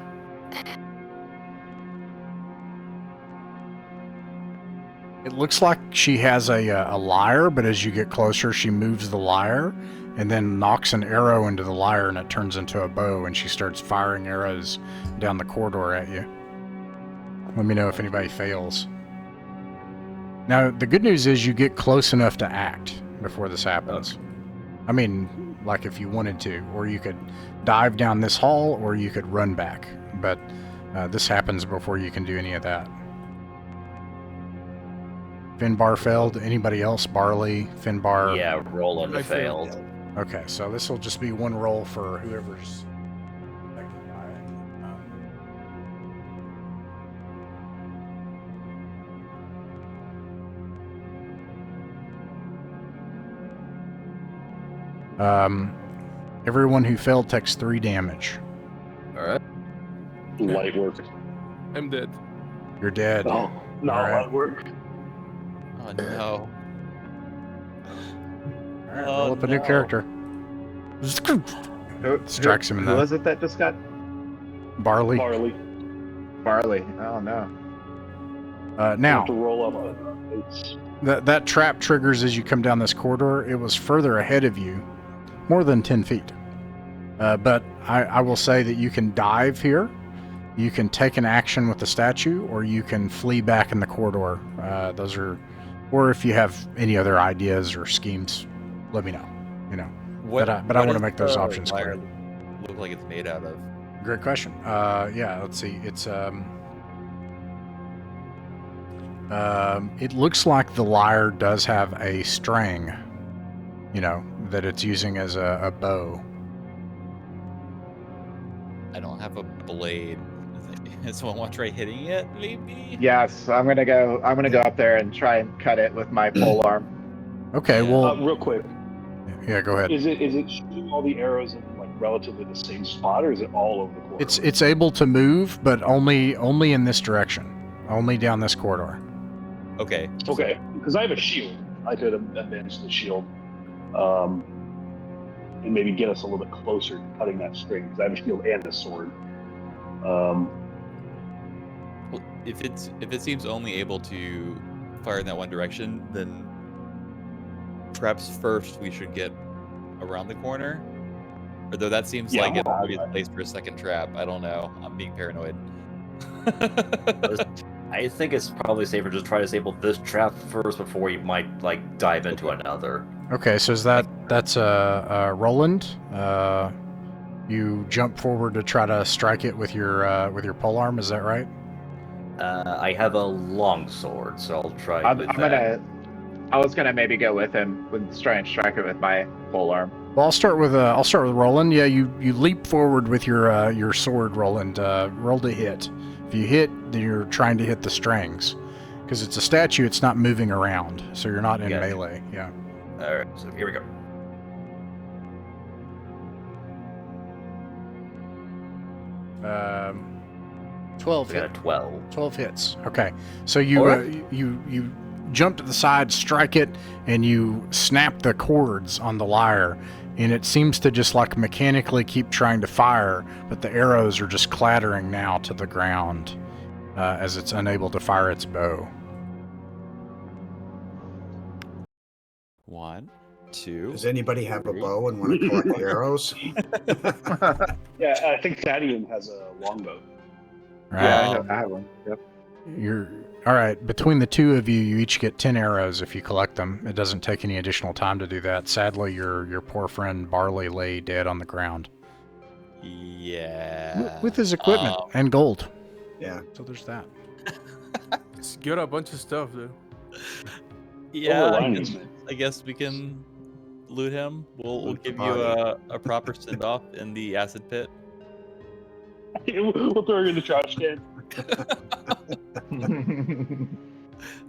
It looks like she has a lyre, but as you get closer, she moves the lyre and then knocks an arrow into the lyre, and it turns into a bow, and she starts firing arrows down the corridor at you. Let me know if anybody fails. Now, the good news is you get close enough to act before this happens. I mean, like if you wanted to, or you could dive down this hall, or you could run back. But this happens before you can do any of that. Finbar failed. Anybody else? Barley, Finbar? yeah, Roland I failed. failed. Okay, so this will just be one roll for whoever's affected by it. Everyone who failed takes 3 damage. Alright. Light work. I'm dead. You're dead. Oh, not Alright. light work. Oh no. All right, roll up a new character. Strikes him in Who the was it that just got Barley. Barley. Barley? Oh no. Now, To roll up. It's that trap triggers as you come down this corridor. It was further ahead of you, more than 10 feet. But I will say that you can dive here, you can take an action with the statue, or you can flee back in the corridor. Those are, or if you have any other ideas or schemes, let me know. You know, but I want to does make those the options lyre clear. Look like it's made out of. Great question. Yeah, let's see. It's it looks like the lyre does have a string, you know, that it's using as a bow. I don't have a blade. Does someone want to try hitting it? Maybe. Yes, I'm gonna go up there and try and cut it with my pole arm. Okay, Yeah. well, real quick. yeah, go ahead. Is it shooting all the arrows in like relatively the same spot, or is it all over the corridor? It's able to move, but only in this direction, only down this corridor. Okay. Okay, because I have a shield. I could advance the shield, and maybe get us a little bit closer to cutting that string. Because I have a shield and a sword. if it seems only able to fire in that one direction, then perhaps first we should get around the corner. Although that seems Yeah, like I'm it's alright. maybe a place for a second trap. I don't know. I'm being paranoid. I think it's probably safer to try to disable this trap first before you might like dive into another. Okay, so that's Roland. You jump forward to try to strike it with your polearm. Is that right? I have a long sword, so I'll try I'm with that. gonna. I was gonna maybe go with him with try and strike it with my polearm. Well, I'll start with Roland. Yeah, you leap forward with your sword, Roland. Roll to hit. If you hit, then you're trying to hit the strings, because it's a statue. It's not moving around, so you're not in Gotcha. melee. Yeah. All right, so here we go. Um, 12 We got a hit. 12. 12 hits. Okay. So you Alright. you jump to the side, strike it, and you snap the cords on the lyre, and it seems to just like mechanically keep trying to fire, but the arrows are just clattering now to the ground as it's unable to fire its bow. 1, 2. Does anybody have a Three. bow and want to collect the arrows? Yeah, I think Thaddeon has a longbow. Right? Yeah, I have one. Yep. You're all right. Between the two of you, you each get 10 arrows if you collect them. It doesn't take any additional time to do that. Sadly, your poor friend Barley lay dead on the ground Yeah. with his equipment and gold. Yeah. So there's that. It's got a bunch of stuff though. Yeah, Lions, man. I guess we can loot him. We'll Loot the give you body. a proper send off in the acid pit. We'll throw you in the trash can.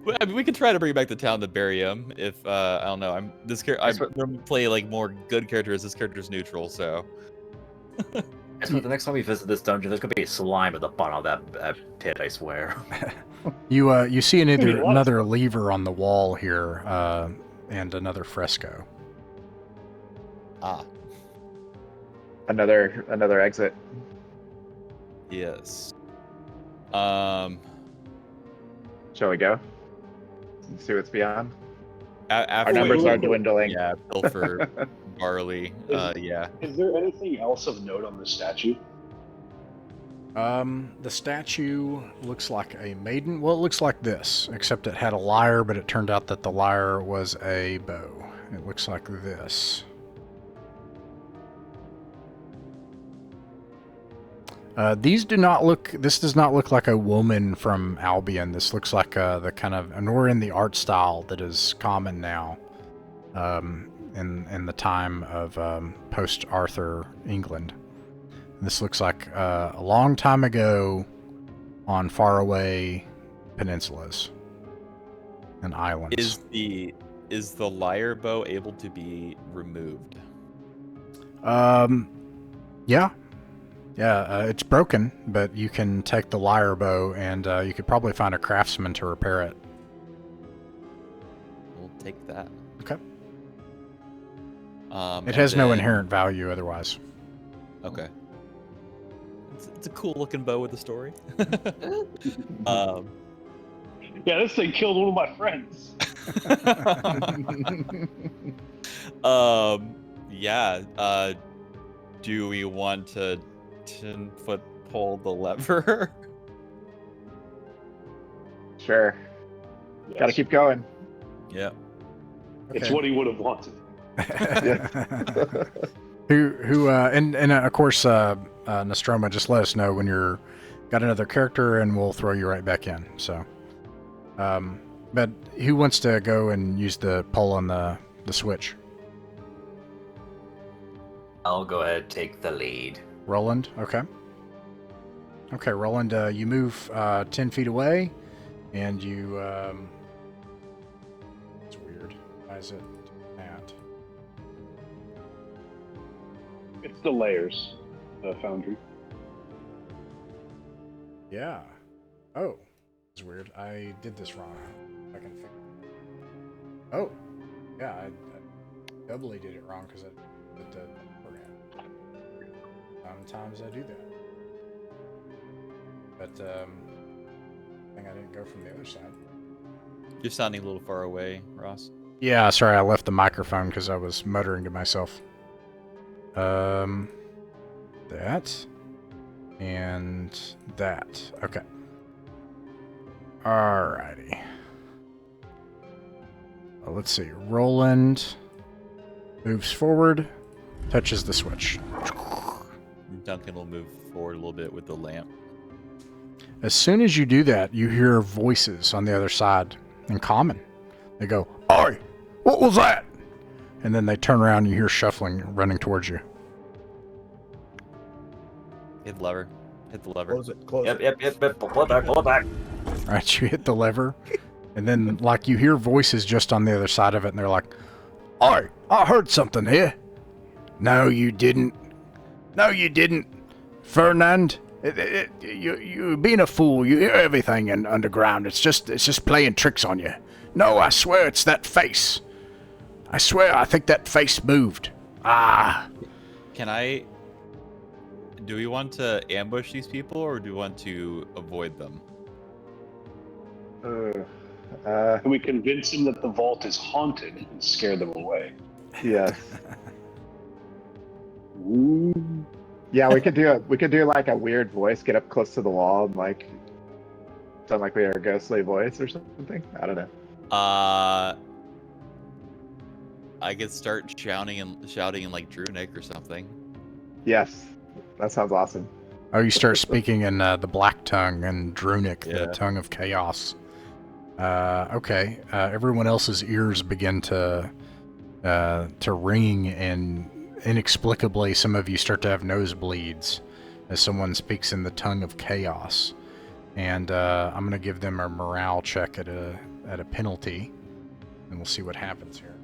Well, I mean, we could try to bring him back to town to bury him. If I don't know, I normally play like more good characters. This character's neutral, so. So the next time we visit this dungeon, there's gonna be slime at the bottom of that pit. I swear. You see Maybe it was. another lever on the wall here, and another fresco. Ah, Another exit. yes. Shall we go? And see what's beyond. After Our numbers are wait. dwindling. Yeah, Pilfer, Barley. Yeah. Is there anything else of note on the statue? The statue looks like a maiden. Well, it looks like this, except it had a lyre, but it turned out that the lyre was a bow. It looks like this. This does not look like a woman from Albion. This looks like the kind of, and we're in the art style that is common now, in the time of post-Arthur England. This looks like a long time ago on faraway peninsulas and islands. Is the lyre bow able to be removed? Yeah. Yeah, it's broken, but you can take the lyre bow, and you could probably find a craftsman to repair it. We'll take that. Okay. And It has no then- inherent value otherwise. Okay. It's a cool looking bow with a story. Yeah, this thing killed one of my friends. Yeah. Do we want to 10-foot pull the lever? Sure. Yes. Gotta keep going. Yeah. It's what he would have wanted. And of course, Nostromo, just let us know when you're got another character, and we'll throw you right back in. So, but who wants to go and use the pull on the switch? I'll go ahead and take the lead. Roland, okay. Okay, Roland, you move 10 feet away, and you. It's weird. Why is it that? It's the layers, Foundry. Yeah. Oh, it's weird. I did this wrong. I can fix. Oh, yeah. I doubly did it wrong because I did the program. Sometimes I do that. But I didn't go from the other side. You're sounding a little far away, Ross. Yeah, sorry, I left the microphone because I was muttering to myself. That. And that. Okay. Alrighty. Well, let's see. Roland moves forward, touches the switch. Duncan will move forward a little bit with the lamp. As soon as you do that, you hear voices on the other side in common. They go, "Oi, what was that?" And then they turn around and you hear shuffling running towards you. Hit the lever. Hit the lever. Close it. Close Yep, it. yep. Pull it back. Pull it back. Right, you hit the lever, and then like you hear voices just on the other side of it, and they're like, "Oi, I heard something here." No, you didn't. No, you didn't, Fernand. You being a fool. You hear everything in underground. It's just playing tricks on you. No, I swear it's that face. I swear I think that face moved. Ah. Do we want to ambush these people, or do we want to avoid them? Can we convince them that the vault is haunted and scare them away? Yes. Ooh. Yeah, we could do like a weird voice, get up close to the wall and like sound like we are a ghostly voice or something. I don't know. I could start shouting in like 𝕬𝖚𝖋𝖍𝖊𝖗 or something. Yes. That sounds awesome. Oh, you start speaking in the Black Tongue and 𝕬𝖚𝖋𝖍𝖗, the Yeah. tongue of chaos. Okay. Everyone else's ears begin to ring, and inexplicably, some of you start to have nosebleeds as someone speaks in the tongue of chaos. And I'm going to give them a morale check at a penalty, and we'll see what happens here.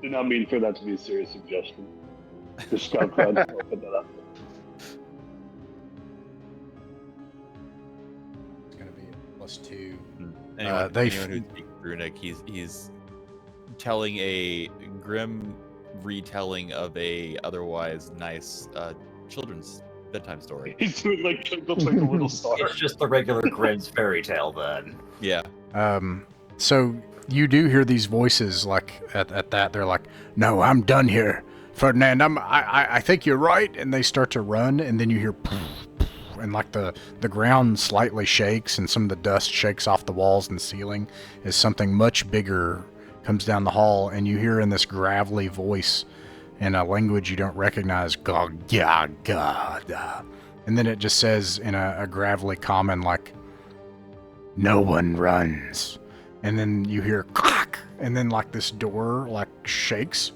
Did not mean for that to be a serious suggestion. The scout crowd. I'll put that up. It's going to be +2. Anyone they who speaks 𝕬𝖚𝖋𝖍𝖗, he's telling a grim retelling of a otherwise nice children's bedtime story. He's doing like looks like a little star. It's just the regular Grimm's fairy tale then. Yeah. So you do hear these voices like at that. They're like, "No, I'm done here, Ferdinand. I think you're right." And they start to run, and then you hear and like the ground slightly shakes, and some of the dust shakes off the walls and ceiling as something much bigger comes down the hall, and you hear in this gravelly voice in a language you don't recognize, and then it just says in a gravelly common like, "No one runs." And then you hear clack, and then like this door like shakes.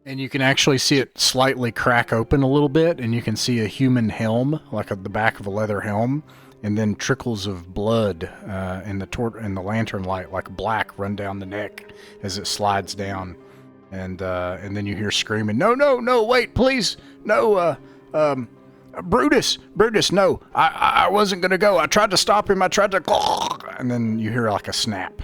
And you can actually see it slightly crack open a little bit, and you can see a human helm, like the back of a leather helm, and then trickles of blood in the lantern light, like black, run down the neck as it slides down. And then you hear screaming, "No, wait, please, no, Brutus, no, I wasn't gonna go. I tried to stop him. I tried to," and then you hear like a snap,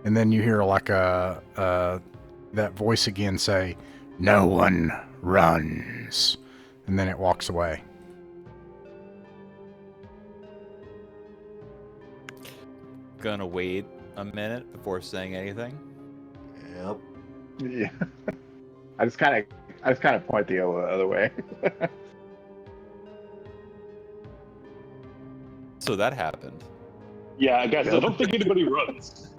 and then you hear like that voice again say, "No one runs," and then it walks away. Gonna wait a minute before saying anything. Yep. Yeah. I just kind of point the other way. So that happened. Yeah, guys, I don't think anybody runs.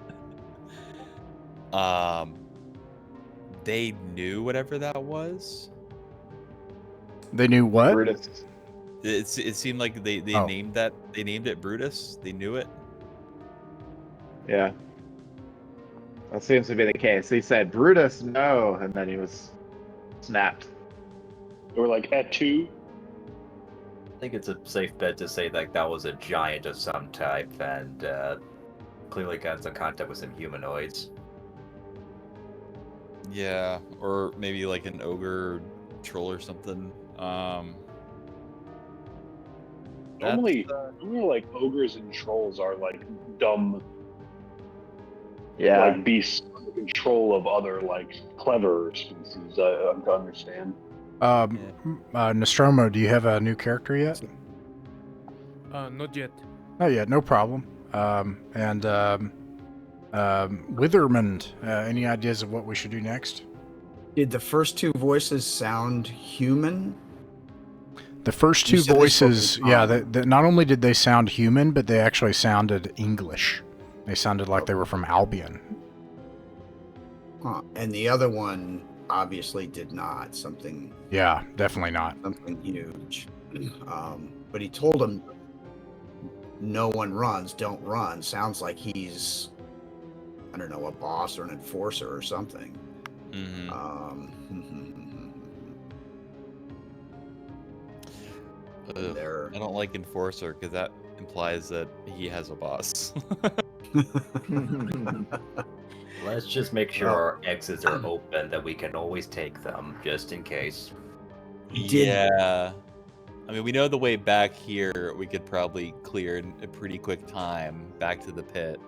They knew whatever that was. They knew what? Brutus. It seemed like they Oh. named it Brutus. They knew it. Yeah. That seems to be the case. He said, "Brutus, no," and then he was snapped. They were like at 2. I think it's a safe bet to say that that was a giant of some type, and clearly got some contact with some humanoids. Yeah, or maybe like an ogre troll or something. Normally, like ogres and trolls are like dumb, Yeah. like beasts under control of other like clever species. I'm to understand. Nostromo, do you have a new character yet? Not yet. Oh yeah, no problem. 𝕬𝖃𝖊𝖗𝖗, any ideas of what we should do next? Did the first two voices sound human? The first You two said they spoke in voices, yeah, common. not only did they sound human, but they actually sounded English. They sounded like they were from Albion. Huh. And the other one obviously did not. Something Yeah, definitely not. huge. But he told him, "No one runs, don't run." Sounds like he's, I don't know, a boss or an enforcer or something. Mm-hmm. There. I don't like enforcer because that implies that he has a boss. Let's just make sure Well- our exits are open, that we can always take them, just in case. Did- Yeah. I mean, we know the way back here. We could probably clear in a pretty quick time back to the pit,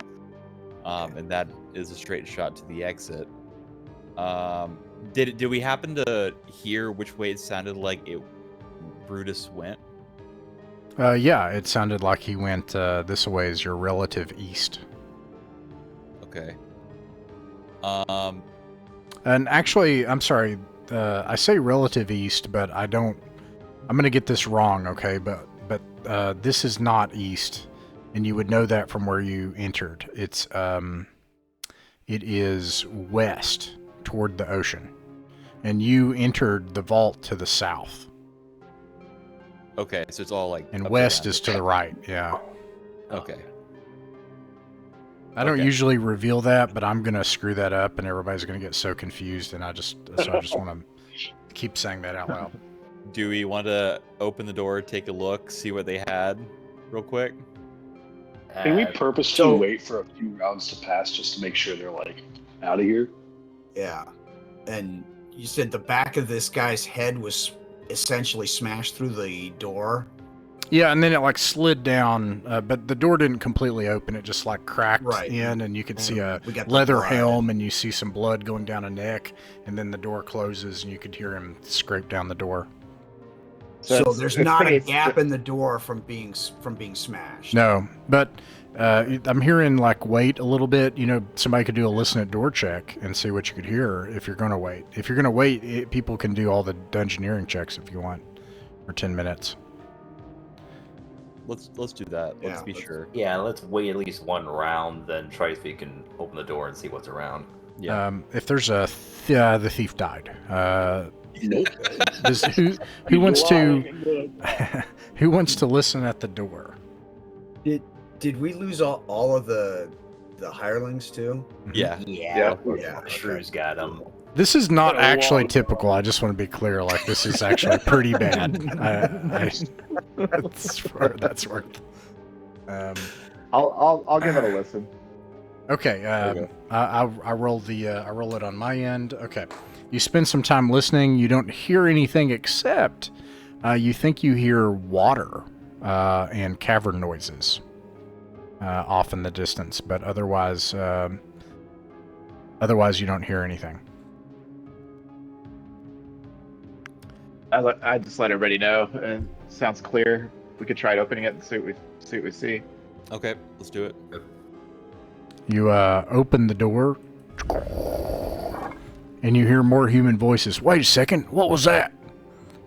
and that is a straight shot to the exit. Did we happen to hear which way it sounded like Brutus went? Yeah, it sounded like he went this way as your relative east. Okay. And actually, I'm sorry, I say relative east, but I'm going to get this wrong, okay? But this is not east, and you would know that from where you entered. It is west toward the ocean, and you entered the vault to the south, Okay, so it's all like. and upside west down. is to the right. Yeah, Okay. I don't Okay. usually reveal that, but I'm going to screw that up, and everybody's going to get so confused, and I just want to keep saying that out loud. Do we want to open the door, take a look, see what they had, real quick? Can we Uh, purposefully so- wait for a few rounds to pass just to make sure they're like out of here? Yeah. And you said the back of this guy's head was essentially smashed through the door. Yeah, and then it like slid down, but the door didn't completely open. It just like cracked Right. in, and you could see a We got the leather blood. helm, and you see some blood going down a neck, and then the door closes, and you could hear him scrape down the door. So it's- there's it's not a pretty gap in the door from being smashed. No, but I'm hearing like wait a little bit. You know, somebody could do a listen at door check and see what you could hear if you're going to wait. If you're going to wait, people can do all the dungeoneering checks if you want for 10 minutes. Let's do that. Let's Yeah, be let's- sure. Yeah, let's wait at least one round, then try if we can open the door and see what's around. Yeah. If there's the thief died. Nope. Who wants to Lying. who wants to listen at the door? Did we lose all of the hirelings too? Yeah. Yeah, Yeah, Shrew's got them. This is not Been a actually long typical. I just want to be clear. Like this is actually pretty bad. That's worth. I'll give it a listen. Okay. There you I roll I roll it on my end. Okay. You spend some time listening. You don't hear anything except you think you hear water and cavern noises off in the distance, but otherwise you don't hear anything. I just let everybody know, and sounds clear. We could try opening it and see what we see. Okay, let's do it. You open the door, and you hear more human voices. Wait a second, what was that?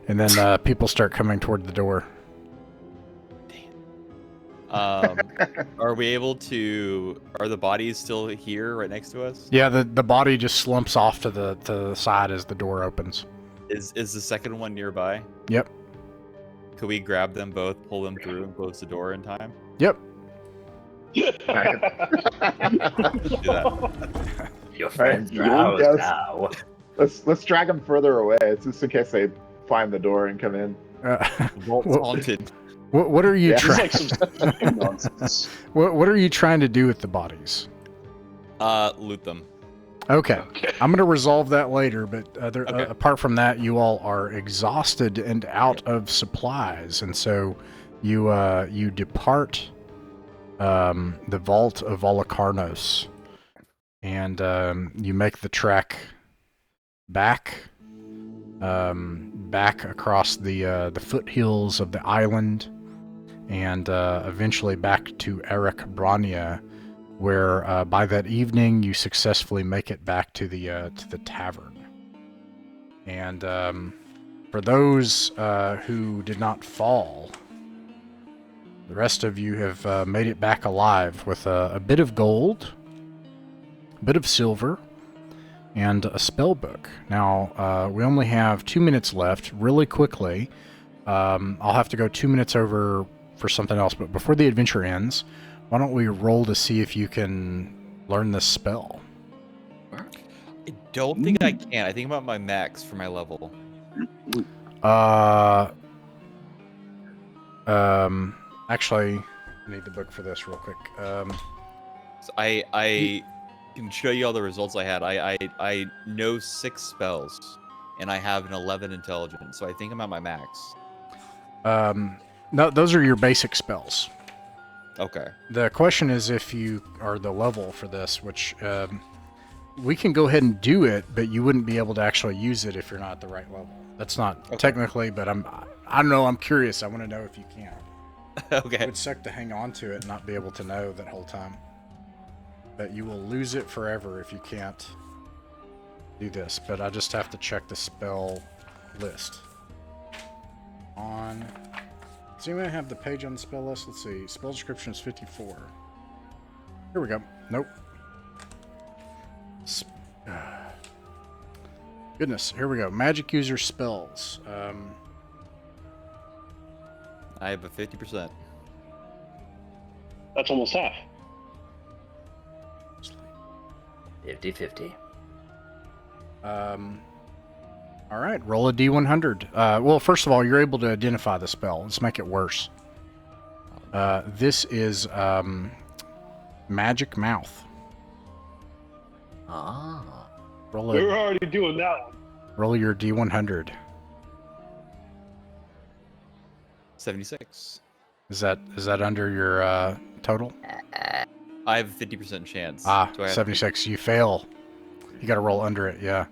And then people start coming toward the door. Are we able to? Are the bodies still here, right next to us? Yeah, the body just slumps off to the side as the door opens. Is the second one nearby? Yep. Could we grab them both, pull them through, and close the door in time? Yep. Do that. Your friend's you drowsed guys- now. Let's drag them further away, just in case they find the door and come in. Vault's What- haunted. what are you Yeah. It's trying? like some nonsense. What are you trying to do with the bodies? Loot them. Okay. Okay. I'm going to resolve that later, but Okay. apart from that, you all are exhausted and out of supplies, and so you depart the vault of 𝕬𝖃𝖊𝖗𝖃, and you make the trek back across the foothills of the island, and eventually back to 𝕬𝖋𝖍𝖗, where by that evening you successfully make it back to the tavern. And for those who did not fall, the rest of you have made it back alive with a bit of gold, a bit of silver, and a spell book. Now, we only have 2 minutes left. Really quickly, I'll have to go 2 minutes over for something else, but before the adventure ends, why don't we roll to see if you can learn this spell? I don't think I can. I think about my max for my level. Actually, I need the book for this real quick. So I can show you all the results I had. I know 6 spells, and I have an 11 intelligence, so I think I'm at my max. No, those are your basic spells. Okay. The question is if you are the level for this, which we can go ahead and do it, but you wouldn't be able to actually use it if you're not at the right level. That's not technically, but I don't know. I'm curious. I want to know if you can. Okay. It would suck to hang on to it and not be able to know that whole time. But you will lose it forever if you can't do this. But I just have to check the spell list. Does anyone have the page on the spell list? Let's see. Spell description is 54. Here we go. Nope. Goodness. Here we go. Magic user spells. I have a 50%. That's almost half. 50-50. All right. Roll a d100. Well, first of all, you're able to identify the spell. Let's make it worse. This is Magic Mouth. Ah. Roll We were already doing that one. Roll your d100. 76. Is that under your total? I have a 50% chance. Ah, Do I have 76. You fail. You got to roll under it. Yeah,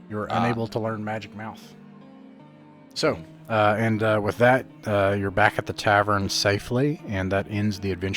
you're unable to learn Magic Mouth. So, and with that, you're back at the tavern safely, and that ends the adventure.